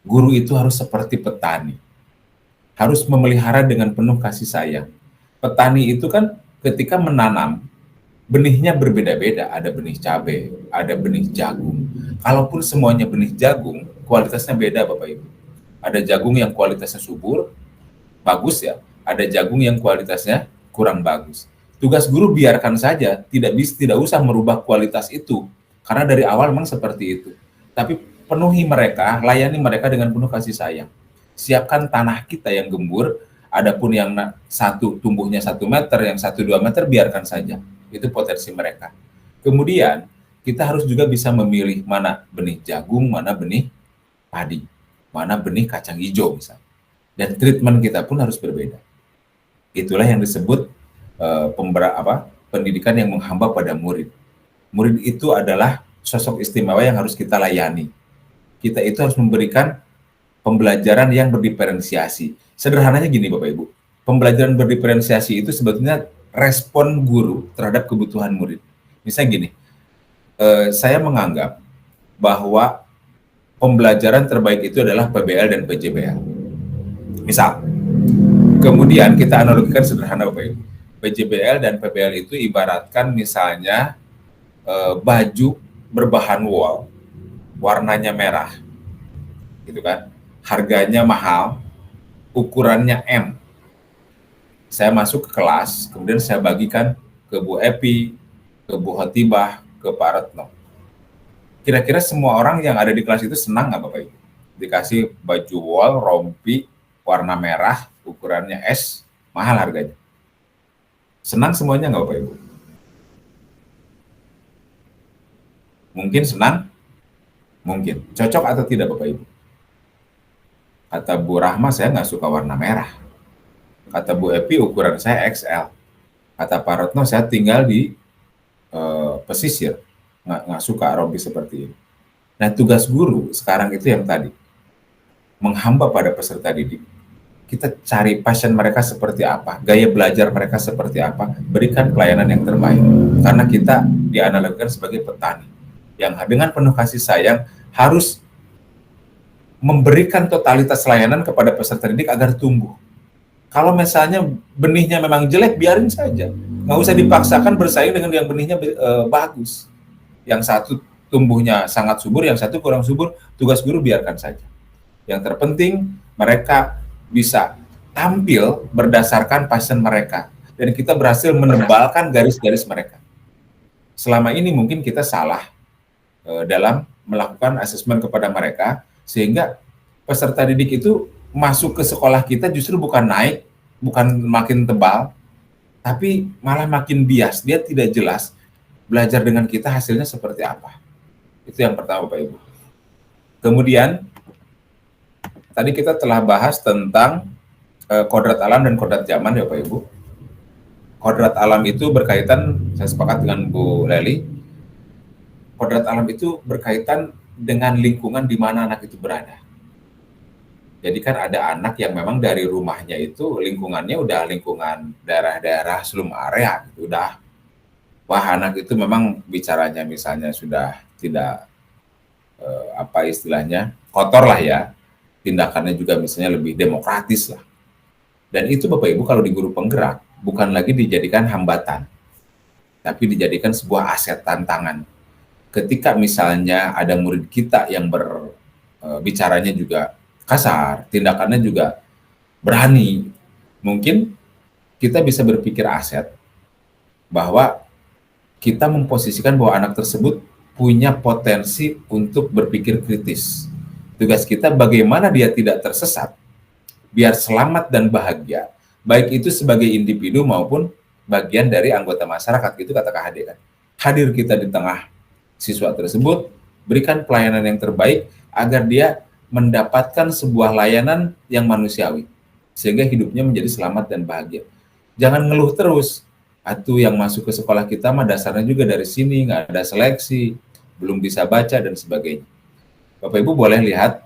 Guru itu harus seperti petani, harus memelihara dengan penuh kasih sayang. Petani itu kan ketika menanam, benihnya berbeda-beda. Ada benih cabai, ada benih jagung. Kalaupun semuanya benih jagung, kualitasnya beda Bapak Ibu. Ada jagung yang kualitasnya subur, bagus ya. Ada jagung yang kualitasnya kurang bagus. Tugas guru biarkan saja, tidak usah merubah kualitas itu. Karena dari awal memang seperti itu. Tapi penuhi mereka, layani mereka dengan penuh kasih sayang. Siapkan tanah kita yang gembur, adapun yang satu tumbuhnya 1 meter, yang 1-2 meter biarkan saja. Itu potensi mereka. Kemudian kita harus juga bisa memilih mana benih jagung, mana benih padi, mana benih kacang hijau misalnya. Dan treatment kita pun harus berbeda. Itulah yang disebut pendidikan yang menghamba pada murid. Murid itu adalah sosok istimewa yang harus kita layani. Kita itu harus memberikan pembelajaran yang berdiferensiasi. Sederhananya gini Bapak Ibu, pembelajaran berdiferensiasi itu sebetulnya respon guru terhadap kebutuhan murid. Misalnya gini, saya menganggap bahwa pembelajaran terbaik itu adalah PBL dan PJBL. Misal, kemudian kita analogikan sederhana Bapak Ibu. PJBL dan PBL itu ibaratkan misalnya baju berbahan wol, warnanya merah, gitu kan? Harganya mahal, ukurannya M. Saya masuk ke kelas, kemudian saya bagikan ke Bu Epi, ke Bu Hotibah, ke Pak Retno. Kira-kira semua orang yang ada di kelas itu senang nggak Bapak Ibu? Dikasih baju wol, rompi, warna merah, ukurannya S, mahal harganya. Senang semuanya nggak Bapak Ibu? Mungkin senang? Mungkin. Cocok atau tidak Bapak Ibu? Kata Bu Rahma, saya nggak suka warna merah. Kata Bu Epi, ukuran saya XL. Kata Pak Retno, saya tinggal di pesisir. Nggak suka rompi seperti ini. Nah, tugas guru sekarang itu yang tadi. Menghamba pada peserta didik. Kita cari passion mereka seperti apa, gaya belajar mereka seperti apa, berikan pelayanan yang terbaik. Karena kita dianalogikan sebagai petani yang dengan penuh kasih sayang harus memberikan totalitas layanan kepada peserta didik agar tumbuh. Kalau misalnya benihnya memang jelek, biarin saja. Nggak usah dipaksakan bersaing dengan yang benihnya bagus. Yang satu tumbuhnya sangat subur, yang satu kurang subur, tugas guru biarkan saja. Yang terpenting mereka bisa tampil berdasarkan passion mereka. Dan kita berhasil menebalkan garis-garis mereka. Selama ini mungkin kita salah dalam melakukan asesmen kepada mereka, sehingga peserta didik itu masuk ke sekolah kita justru bukan naik, bukan makin tebal, tapi malah makin bias. Dia tidak jelas belajar dengan kita hasilnya seperti apa. Itu yang pertama Bapak Ibu. Kemudian tadi kita telah bahas tentang kodrat alam dan kodrat zaman ya Bapak Ibu. Kodrat alam itu berkaitan, saya sepakat dengan Bu Leli, kodrat alam itu berkaitan dengan lingkungan di mana anak itu berada. Jadi kan ada anak yang memang dari rumahnya itu lingkungannya udah lingkungan daerah-daerah slum area, gitu. Udah, wah anak itu memang bicaranya misalnya sudah tidak apa istilahnya kotor lah ya, tindakannya juga misalnya lebih demokratis lah. Dan itu Bapak Ibu kalau di guru penggerak bukan lagi dijadikan hambatan, tapi dijadikan sebuah aset tantangan. Ketika misalnya ada murid kita yang bicaranya juga kasar, tindakannya juga berani, mungkin kita bisa berpikir aset bahwa kita memposisikan bahwa anak tersebut punya potensi untuk berpikir kritis. Tugas kita bagaimana dia tidak tersesat, biar selamat dan bahagia, baik itu sebagai individu maupun bagian dari anggota masyarakat. Itu kata Kak Hade kan. Hadir kita di tengah siswa tersebut, berikan pelayanan yang terbaik agar dia mendapatkan sebuah layanan yang manusiawi, sehingga hidupnya menjadi selamat dan bahagia. Jangan ngeluh terus, atuh yang masuk ke sekolah kita mah dasarnya juga dari sini, nggak ada seleksi, belum bisa baca dan sebagainya. Bapak Ibu boleh lihat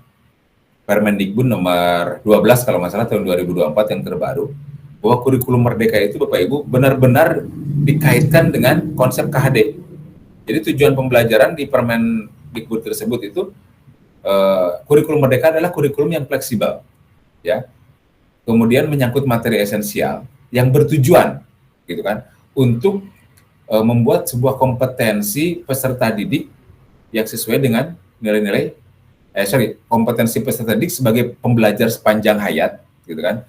Permendikbud nomor 12 kalau nggak salah tahun 2024 yang terbaru, bahwa kurikulum merdeka itu Bapak Ibu benar-benar dikaitkan dengan konsep KHD. Jadi tujuan pembelajaran di Permendikbud tersebut itu kurikulum merdeka adalah kurikulum yang fleksibel, ya. Kemudian menyangkut materi esensial yang bertujuan, gitu kan, untuk membuat sebuah kompetensi peserta didik yang sesuai dengan nilai-nilai, kompetensi peserta didik sebagai pembelajar sepanjang hayat, gitu kan,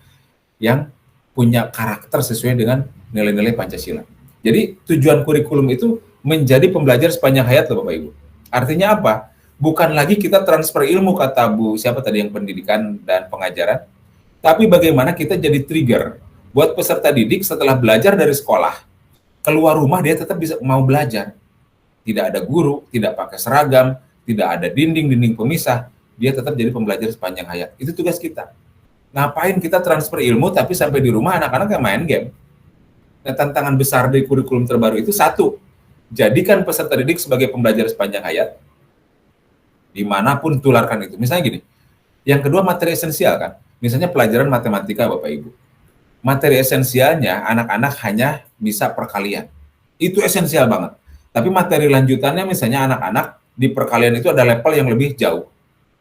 yang punya karakter sesuai dengan nilai-nilai Pancasila. Jadi tujuan kurikulum itu menjadi pembelajar sepanjang hayat loh Bapak Ibu. Artinya apa? Bukan lagi kita transfer ilmu, kata Bu siapa tadi yang pendidikan dan pengajaran, tapi bagaimana kita jadi trigger buat peserta didik setelah belajar dari sekolah, keluar rumah dia tetap bisa mau belajar. Tidak ada guru, tidak pakai seragam, tidak ada dinding-dinding pemisah, dia tetap jadi pembelajar sepanjang hayat. Itu tugas kita. Ngapain kita transfer ilmu tapi sampai di rumah anak-anak yang main game? Nah, tantangan besar di kurikulum terbaru itu satu, jadikan peserta didik sebagai pembelajar sepanjang hayat, dimanapun tularkan itu. Misalnya gini, yang kedua materi esensial kan, misalnya pelajaran matematika Bapak Ibu. Materi esensialnya anak-anak hanya bisa perkalian, itu esensial banget. Tapi materi lanjutannya misalnya anak-anak di perkalian itu ada level yang lebih jauh.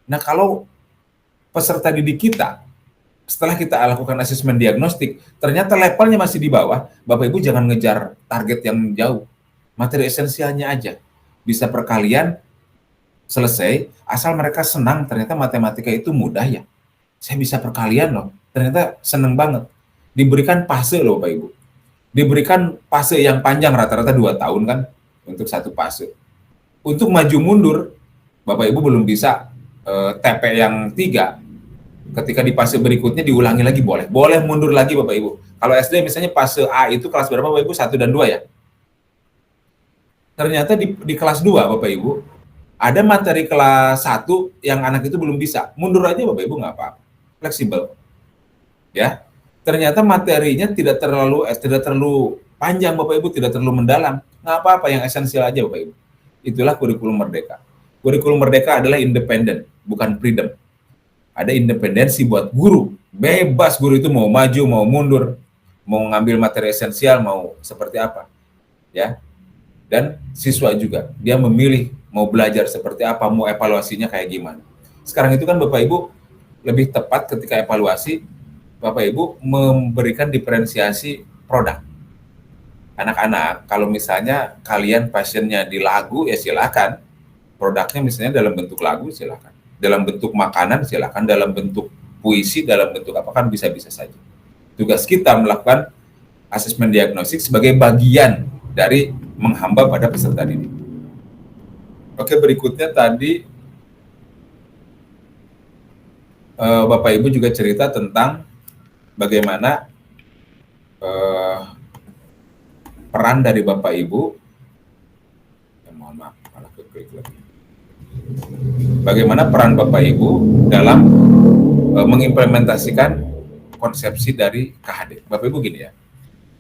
Nah kalau peserta didik kita, setelah kita lakukan asesmen diagnostik, ternyata levelnya masih di bawah, Bapak Ibu jangan ngejar target yang jauh. Materi esensialnya aja. Bisa perkalian, selesai, asal mereka senang, ternyata matematika itu mudah ya. Saya bisa perkalian loh, ternyata seneng banget. Diberikan fase loh Bapak Ibu. Diberikan fase yang panjang, rata-rata 2 tahun kan, untuk satu fase. Untuk maju mundur, Bapak Ibu belum bisa TP yang 3, ketika di fase berikutnya diulangi lagi boleh. Boleh mundur lagi Bapak Ibu. Kalau SD misalnya fase A itu kelas berapa Bapak Ibu? 1 dan 2 ya. Ternyata di kelas 2 Bapak Ibu, ada materi kelas 1 yang anak itu belum bisa. Mundur aja Bapak Ibu nggak apa-apa. Fleksibel. Ya. Ternyata materinya tidak terlalu panjang Bapak Ibu, tidak terlalu mendalam. Nggak apa-apa, yang esensial aja Bapak Ibu. Itulah kurikulum merdeka. Kurikulum merdeka adalah independen, bukan freedom. Ada independensi buat guru, bebas guru itu mau maju, mau mundur, mau ngambil materi esensial, mau seperti apa, ya. Dan siswa juga, dia memilih mau belajar seperti apa, mau evaluasinya kayak gimana. Sekarang itu kan Bapak Ibu lebih tepat ketika evaluasi, Bapak Ibu memberikan diferensiasi produk. Anak-anak, kalau misalnya kalian passionnya di lagu, ya silakan. Produknya misalnya dalam bentuk lagu, silakan. Dalam bentuk makanan silakan, dalam bentuk puisi, dalam bentuk apa kan bisa-bisa saja. Tugas kita melakukan asesmen diagnostik sebagai bagian dari menghamba pada peserta didik. Oke, berikutnya tadi Bapak Ibu juga cerita tentang bagaimana peran dari Bapak Ibu. Mohon maaf, malah keklik lagi. Bagaimana peran Bapak Ibu dalam mengimplementasikan konsepsi dari KHD. Bapak Ibu gini ya,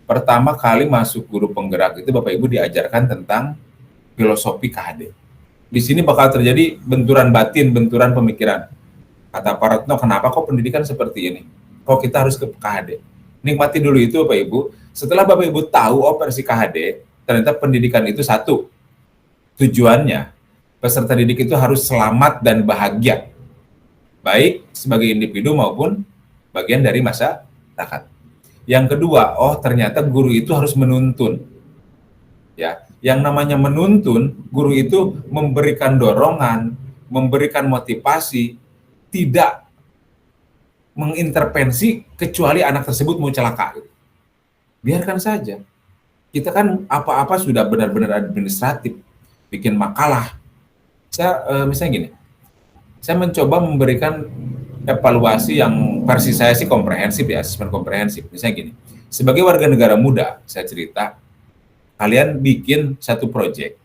pertama kali masuk guru penggerak itu Bapak Ibu diajarkan tentang filosofi KHD. Di sini bakal terjadi benturan batin, benturan pemikiran. Kata Pak Retno, kenapa kok pendidikan seperti ini? Kok kita harus ke KHD? Nikmati dulu itu Bapak Ibu. Setelah Bapak Ibu tahu versi KHD, ternyata pendidikan itu satu. Tujuannya, peserta didik itu harus selamat dan bahagia. Baik sebagai individu maupun bagian dari masyarakat. Yang kedua, ternyata guru itu harus menuntun. Ya, yang namanya menuntun, guru itu memberikan dorongan, memberikan motivasi, tidak mengintervensi kecuali anak tersebut mau celaka. Biarkan saja. Kita kan apa-apa sudah benar-benar administratif, bikin makalah. Saya misalnya gini, saya mencoba memberikan evaluasi yang versi saya sih komprehensif ya, asesmen komprehensif. Misalnya gini, sebagai warga negara muda, saya cerita, kalian bikin satu proyek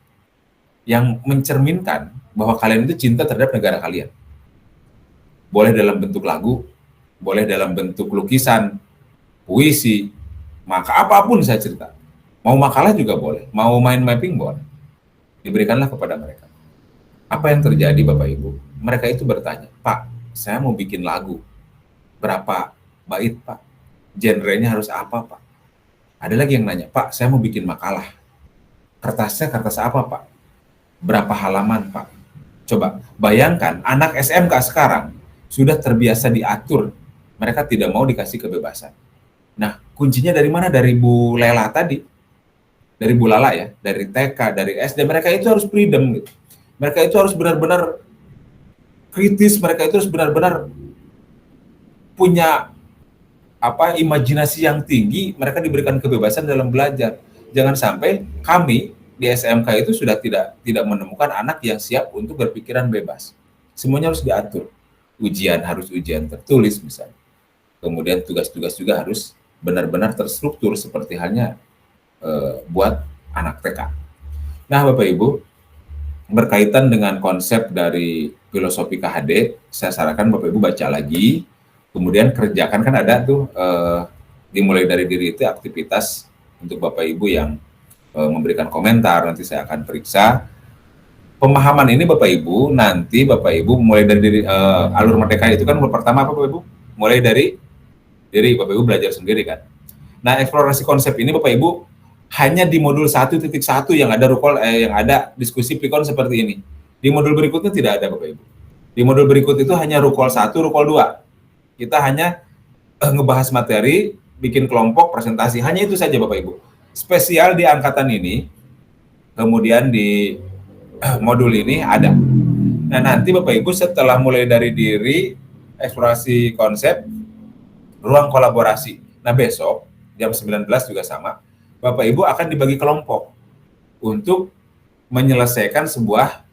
yang mencerminkan bahwa kalian itu cinta terhadap negara kalian. Boleh dalam bentuk lagu, boleh dalam bentuk lukisan, puisi, maka apapun saya cerita. Mau makalah juga boleh, mau main mapping boleh. Diberikanlah kepada mereka. Apa yang terjadi Bapak Ibu? Mereka itu bertanya, Pak, saya mau bikin lagu. Berapa bait Pak? Genrenya harus apa Pak? Ada lagi yang nanya, Pak, saya mau bikin makalah. Kertasnya kertas apa Pak? Berapa halaman Pak? Coba bayangkan, anak SMK sekarang sudah terbiasa diatur. Mereka tidak mau dikasih kebebasan. Nah, kuncinya dari mana? Dari Bu Lela tadi. Dari Bu Lala ya, dari TK, dari SD, mereka itu harus freedom gitu. Mereka itu harus benar-benar kritis, mereka itu harus benar-benar punya imajinasi yang tinggi, mereka diberikan kebebasan dalam belajar. Jangan sampai kami di SMK itu sudah tidak menemukan anak yang siap untuk berpikiran bebas. Semuanya harus diatur. Ujian harus ujian tertulis misalnya. Kemudian tugas-tugas juga harus benar-benar terstruktur seperti halnya buat anak TK. Nah, Bapak Ibu, berkaitan dengan konsep dari filosofi KHD, saya sarankan Bapak Ibu baca lagi, kemudian kerjakan, kan ada tuh dimulai dari diri itu aktivitas untuk Bapak Ibu yang memberikan komentar, nanti saya akan periksa. Pemahaman ini Bapak Ibu, nanti Bapak Ibu mulai dari diri, alur merdeka itu kan pertama apa Bapak Ibu? Mulai dari diri, Bapak Ibu belajar sendiri kan. Nah, eksplorasi konsep ini Bapak Ibu hanya di modul 1.1 yang ada yang ada diskusi pikon seperti ini. Di modul berikutnya tidak ada Bapak Ibu. Di modul berikut itu hanya rukol 1, rukol 2. Kita hanya ngebahas materi, bikin kelompok, presentasi, hanya itu saja Bapak Ibu. Spesial di angkatan ini, kemudian di modul ini ada. Nah, nanti Bapak Ibu setelah mulai dari diri, eksplorasi konsep, ruang kolaborasi. Nah, besok jam 19 juga sama, Bapak Ibu akan dibagi kelompok untuk menyelesaikan sebuah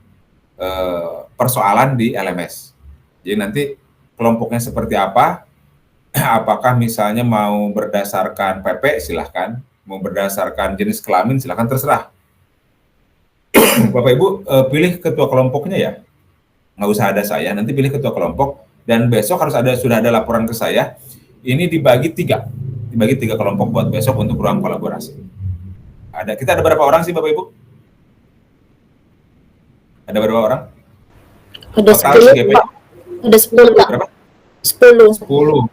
persoalan di LMS. Jadi nanti kelompoknya seperti apa, apakah misalnya mau berdasarkan PP silahkan, mau berdasarkan jenis kelamin silahkan, terserah. Bapak Ibu pilih ketua kelompoknya ya, nggak usah ada saya, nanti pilih ketua kelompok, dan besok harus sudah ada laporan ke saya. Ini dibagi 3 kelompok buat besok untuk ruang kolaborasi. Kita ada berapa orang sih Bapak Ibu? Ada berapa orang? Ada 10 Pak. Ada 10 Pak. Berapa? 10.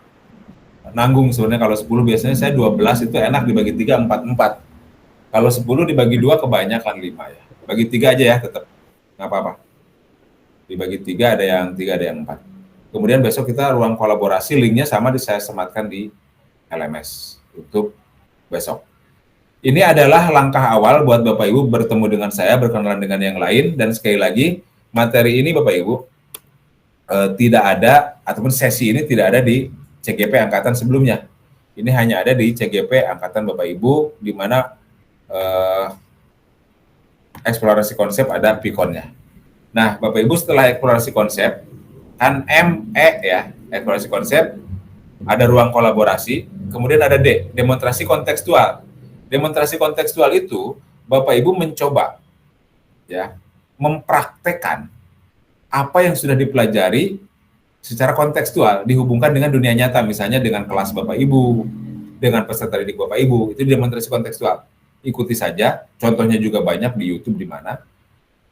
Nanggung sebenarnya, kalau 10 biasanya saya 12 itu enak dibagi 3, 4. Kalau 10 dibagi 2 kebanyakan 5 ya. Bagi 3 aja ya tetap, nggak apa-apa. Dibagi 3, ada yang 3, ada yang 4. Kemudian besok kita ruang kolaborasi, linknya sama saya sematkan di LMS untuk besok. Ini adalah langkah awal buat Bapak Ibu bertemu dengan saya, berkenalan dengan yang lain, dan sekali lagi materi ini Bapak Ibu tidak ada, ataupun sesi ini tidak ada di CGP angkatan sebelumnya. Ini hanya ada di CGP angkatan Bapak Ibu, di mana eksplorasi konsep ada pikonnya. Nah, Bapak Ibu setelah eksplorasi konsep, kan ME ya, eksplorasi konsep, ada ruang kolaborasi, kemudian ada D, demonstrasi kontekstual. Demonstrasi kontekstual itu Bapak Ibu mencoba ya mempraktekkan apa yang sudah dipelajari secara kontekstual dihubungkan dengan dunia nyata, misalnya dengan kelas Bapak Ibu, dengan peserta didik Bapak Ibu, itu demonstrasi kontekstual. Ikuti saja, contohnya juga banyak di YouTube di mana.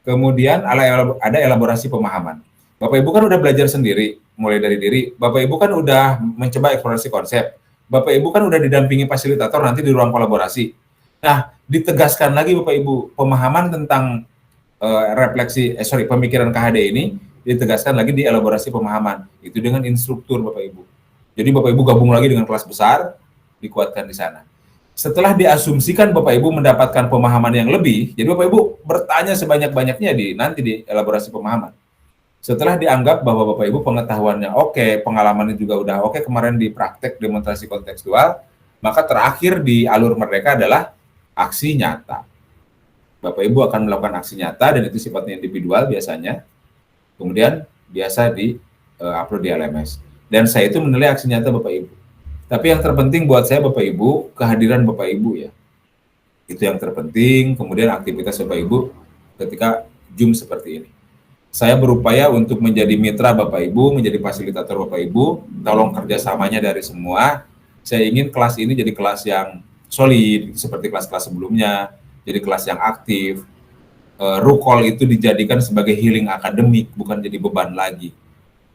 Kemudian ada elaborasi pemahaman. Bapak Ibu kan udah belajar sendiri, mulai dari diri. Bapak Ibu kan udah mencoba eksplorasi konsep. Bapak Ibu kan udah didampingi fasilitator nanti di ruang kolaborasi. Nah, ditegaskan lagi Bapak Ibu, pemahaman tentang pemikiran KHD ini ditegaskan lagi di elaborasi pemahaman. Itu dengan instruktur Bapak Ibu. Jadi Bapak Ibu gabung lagi dengan kelas besar, dikuatkan di sana. Setelah diasumsikan Bapak Ibu mendapatkan pemahaman yang lebih, jadi Bapak Ibu bertanya sebanyak-banyaknya nanti di elaborasi pemahaman. Setelah dianggap bahwa Bapak Ibu pengetahuannya oke, pengalamannya juga udah oke, kemarin di praktek demonstrasi kontekstual, maka terakhir di alur merdeka adalah aksi nyata. Bapak Ibu akan melakukan aksi nyata, dan itu sifatnya individual biasanya, kemudian biasa di-upload di LMS. Dan saya itu menilai aksi nyata Bapak Ibu. Tapi yang terpenting buat saya Bapak Ibu, kehadiran Bapak Ibu ya. Itu yang terpenting, kemudian aktivitas Bapak Ibu ketika Zoom seperti ini. Saya berupaya untuk menjadi mitra Bapak Ibu, menjadi fasilitator Bapak Ibu, tolong kerjasamanya dari semua. Saya ingin kelas ini jadi kelas yang solid, seperti kelas-kelas sebelumnya, jadi kelas yang aktif. Rukol itu dijadikan sebagai healing akademik, bukan jadi beban lagi.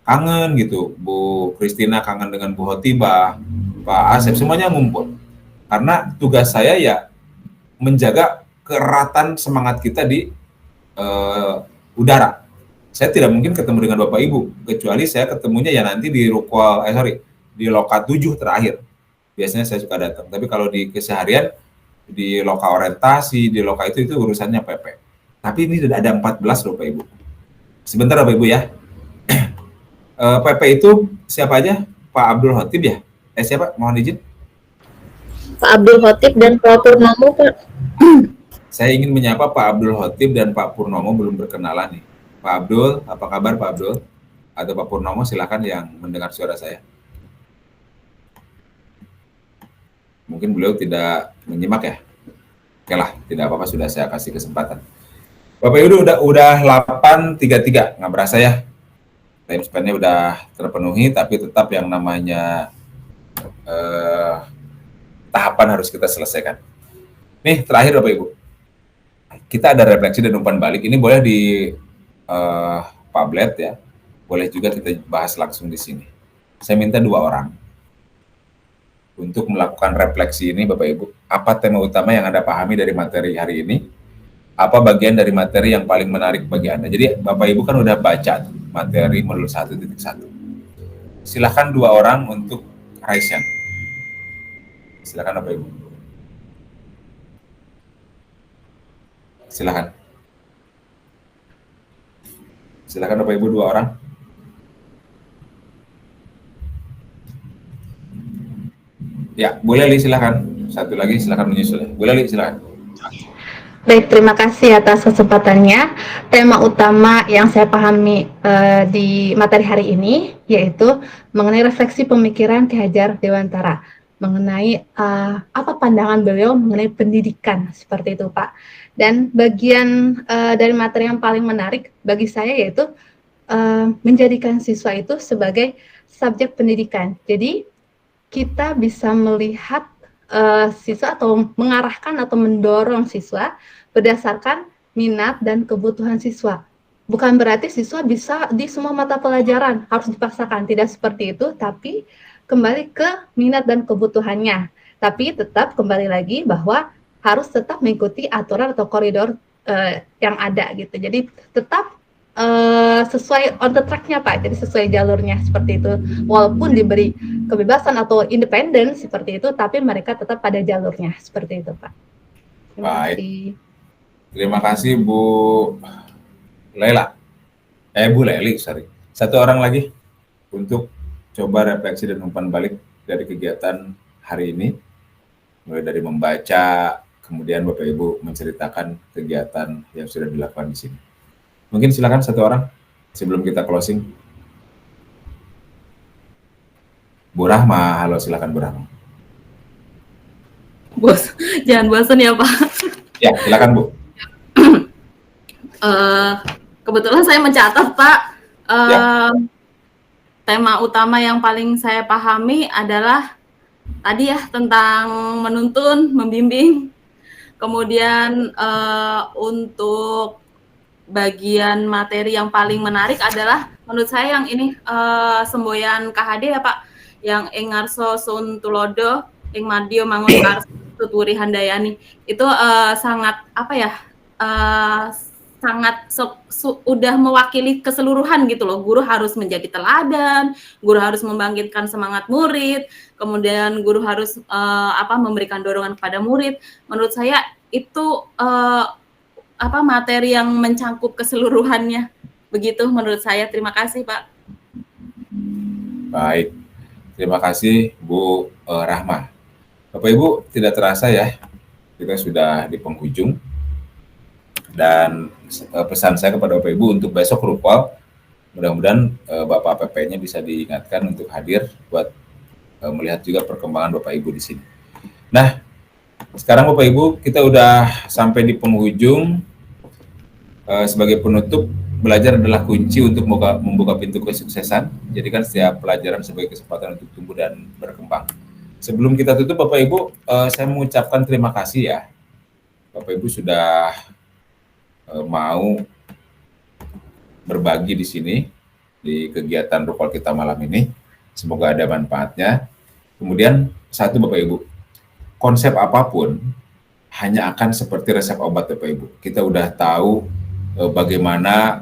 Kangen gitu, Bu Kristina kangen dengan Bu Hotibah, Pak Asep, semuanya ngumpul. Karena tugas saya ya menjaga keratan semangat kita di udara. Saya tidak mungkin ketemu dengan Bapak Ibu, kecuali saya ketemunya ya nanti di di lokat 7 terakhir. biasanya saya suka datang. Tapi kalau di keseharian, di loka orientasi, di loka itu urusannya PP. Tapi ini ada 14 loh Pak Ibu. Sebentar Bapak Ibu ya. PP itu siapa aja? Pak Abdul Khotib ya? Siapa? Mohon izin. Pak Abdul Khotib dan Pak Purnomo, Pak. Saya ingin menyapa Pak Abdul Khotib dan Pak Purnomo, belum berkenalan nih. Pak Abdul, apa kabar Pak Abdul? Atau Pak Purnomo, silakan yang mendengar suara saya. Mungkin beliau tidak menyimak ya. Oke lah, tidak apa-apa, sudah saya kasih kesempatan. Bapak Ibu udah 8.33, nggak berasa ya. Time span-nya udah terpenuhi, tapi tetap yang namanya tahapan harus kita selesaikan. Nih, terakhir Bapak Ibu. Kita ada refleksi dan umpan balik. Ini boleh di Padlet ya. Boleh juga kita bahas langsung di sini. Saya minta 2 orang untuk melakukan refleksi ini, Bapak Ibu. Apa tema utama yang Anda pahami dari materi hari ini? Apa bagian dari materi yang paling menarik bagi Anda? Jadi Bapak Ibu kan udah baca materi modul 1.1. Silakan 2 orang untuk raise hand. Silakan Bapak Ibu. Silakan. Silakan Bapak Ibu 2 orang. Ya, boleh Li, silakan. Satu lagi silakan menyusul. Boleh Li, silakan. Baik, terima kasih atas kesempatannya. Tema utama yang saya pahami di materi hari ini yaitu mengenai refleksi pemikiran Ki Hajar Dewantara, mengenai apa pandangan beliau mengenai pendidikan, seperti itu Pak. Dan bagian dari materi yang paling menarik bagi saya yaitu menjadikan siswa itu sebagai subjek pendidikan. Jadi kita bisa melihat siswa atau mengarahkan atau mendorong siswa berdasarkan minat dan kebutuhan siswa. Bukan berarti siswa bisa di semua mata pelajaran harus dipaksakan, tidak seperti itu, tapi kembali ke minat dan kebutuhannya. Tapi tetap kembali lagi bahwa harus tetap mengikuti aturan atau koridor yang ada gitu. Jadi tetap sesuai on the track-nya Pak, jadi sesuai jalurnya seperti itu. Walaupun diberi kebebasan atau independen seperti itu, tapi mereka tetap pada jalurnya seperti itu Pak. Baik. Terima kasih Bu Lela. Bu Leli, sorry. Satu orang lagi untuk coba refleksi dan umpan balik dari kegiatan hari ini. Mulai dari membaca, kemudian Bapak Ibu menceritakan kegiatan yang sudah dilakukan di sini. Mungkin silakan satu orang sebelum kita closing. Bu Rahma, halo, silakan Bu Rahma. Bos, jangan bosan ya Pak. Ya, silakan Bu. Kebetulan saya mencatat Pak. Ya. Tema utama yang paling saya pahami adalah tadi ya tentang menuntun, membimbing. Kemudian untuk bagian materi yang paling menarik adalah menurut saya yang ini semboyan KHD ya Pak, yang ing ngarso sun tulodo ing madya mangun karso tuturi handayani, itu sangat apa ya, sangat udah mewakili keseluruhan gitu loh. Guru harus menjadi teladan, guru harus membangkitkan semangat murid, kemudian guru harus memberikan dorongan kepada murid. Menurut saya itu materi yang mencangkup keseluruhannya. Begitu menurut saya. Terima kasih Pak. Baik, terima kasih Bu Rahma. Bapak Ibu, tidak terasa ya, kita sudah di penghujung. Dan pesan saya kepada Bapak Ibu untuk besok rupal, mudah-mudahan Bapak PP-nya bisa diingatkan untuk hadir buat melihat juga perkembangan Bapak Ibu di sini. Nah, sekarang Bapak Ibu, kita udah sampai di penghujung. Sebagai penutup, belajar adalah kunci untuk membuka pintu kesuksesan. Jadi kan setiap pelajaran sebagai kesempatan untuk tumbuh dan berkembang. Sebelum kita tutup Bapak Ibu, saya mengucapkan terima kasih ya. Bapak Ibu sudah mau berbagi di sini di kegiatan rupal kita malam ini. Semoga ada manfaatnya. Kemudian satu Bapak Ibu, konsep apapun hanya akan seperti resep obat Bapak Ibu. Kita udah tahu bagaimana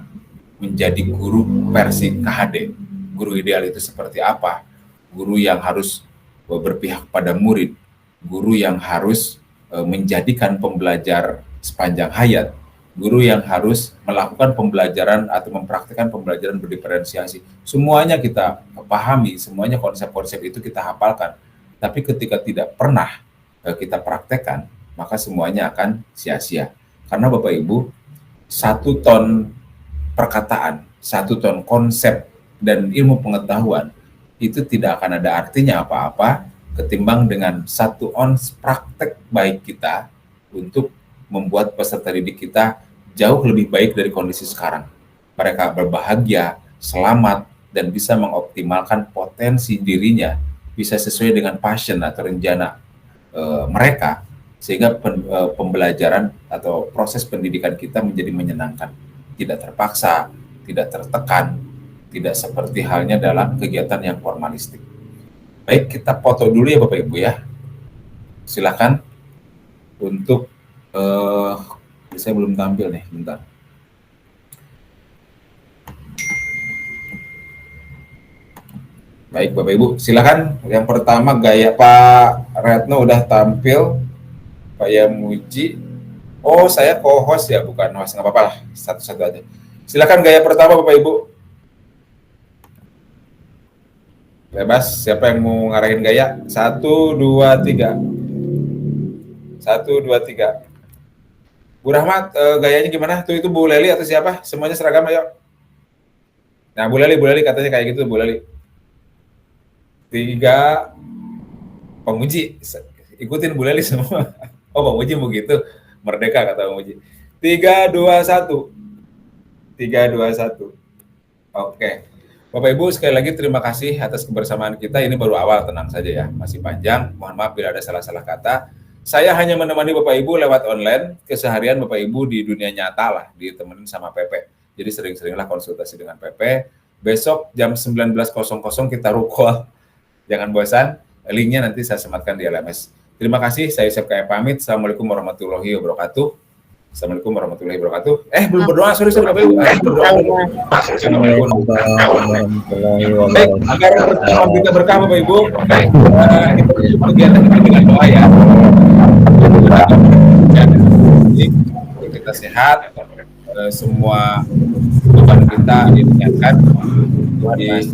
menjadi guru versi KHD. Guru ideal itu seperti apa? Guru yang harus berpihak pada murid, guru yang harus menjadikan pembelajar sepanjang hayat, guru yang harus melakukan pembelajaran atau mempraktikkan pembelajaran berdiferensiasi. Semuanya kita pahami, semuanya konsep-konsep itu kita hafalkan. Tapi ketika tidak pernah kita praktekkan, maka semuanya akan sia-sia. Karena Bapak Ibu, 1 ton perkataan, 1 ton konsep dan ilmu pengetahuan itu tidak akan ada artinya apa-apa ketimbang dengan 1 ons praktek baik kita untuk membuat peserta didik kita jauh lebih baik dari kondisi sekarang. Mereka berbahagia, selamat, dan bisa mengoptimalkan potensi dirinya, bisa sesuai dengan passion atau rencana mereka, sehingga pembelajaran atau proses pendidikan kita menjadi menyenangkan, tidak terpaksa, tidak tertekan, tidak seperti halnya dalam kegiatan yang formalistik. Baik, kita foto dulu ya Bapak Ibu ya. Silakan untuk saya belum tampil nih, bentar. Baik Bapak Ibu, silakan. Yang pertama gaya Pak Retno udah tampil, Pak Yamuji. Oh, saya co-host ya, bukan host, nggak apa-apa lah, satu-satu aja. Silakan gaya pertama Bapak Ibu. Bebas, siapa yang mau ngarahin gaya? 1, 2, 3. 1, 2, 3. Bu Rahmat, gayanya gimana? Tuh itu Bu Leli atau siapa? Semuanya seragam ayo. Nah, Bu Leli katanya kayak gitu, Bu Leli. 3, Penguji, ikutin Bu Leli semua. Oh, Bang Uji begitu, merdeka kata Bang Uji. 3, 2, 1. 3, 2, 1. Oke. Bapak Ibu, sekali lagi terima kasih atas kebersamaan kita. Ini baru awal, tenang saja ya, masih panjang. Mohon maaf bila ada salah-salah kata. Saya hanya menemani Bapak Ibu lewat online. Keseharian Bapak Ibu di dunia nyata lah, ditemenin sama Pepe. Jadi sering-seringlah konsultasi dengan Pepe. Besok jam 19.00 kita rukol. Jangan bosan, linknya nanti saya sematkan di LMS. Terima kasih, saya Yusef Kaya pamit. Assalamualaikum warahmatullahi wabarakatuh. Assalamualaikum warahmatullahi wabarakatuh. Belum berdoa, sorry Bapak Ibu. Assalamualaikum warahmatullahi wabarakatuh. Baik, agar kita berkah Bapak Ibu, kita tutup kegiatan kita dengan doa ya. Kita sehat, semua beban kita diingatkan di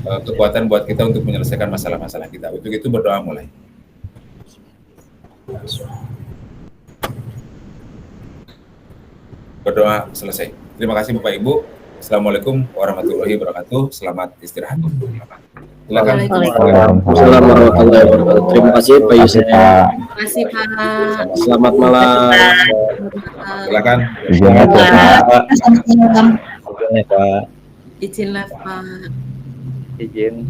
kekuatan buat kita untuk menyelesaikan masalah-masalah kita. Untuk itu berdoa mulai. Berdoa selesai. Terima kasih Bapak Ibu. Assalamualaikum warahmatullahi wabarakatuh. Selamat istirahat. Silakan. Waalaikumsalam warahmatullahi wabarakatuh. Terima kasih Pak Yusef. Terima kasih Pak. Selamat malam. Silakan. Pak. Izin Pak. Izin.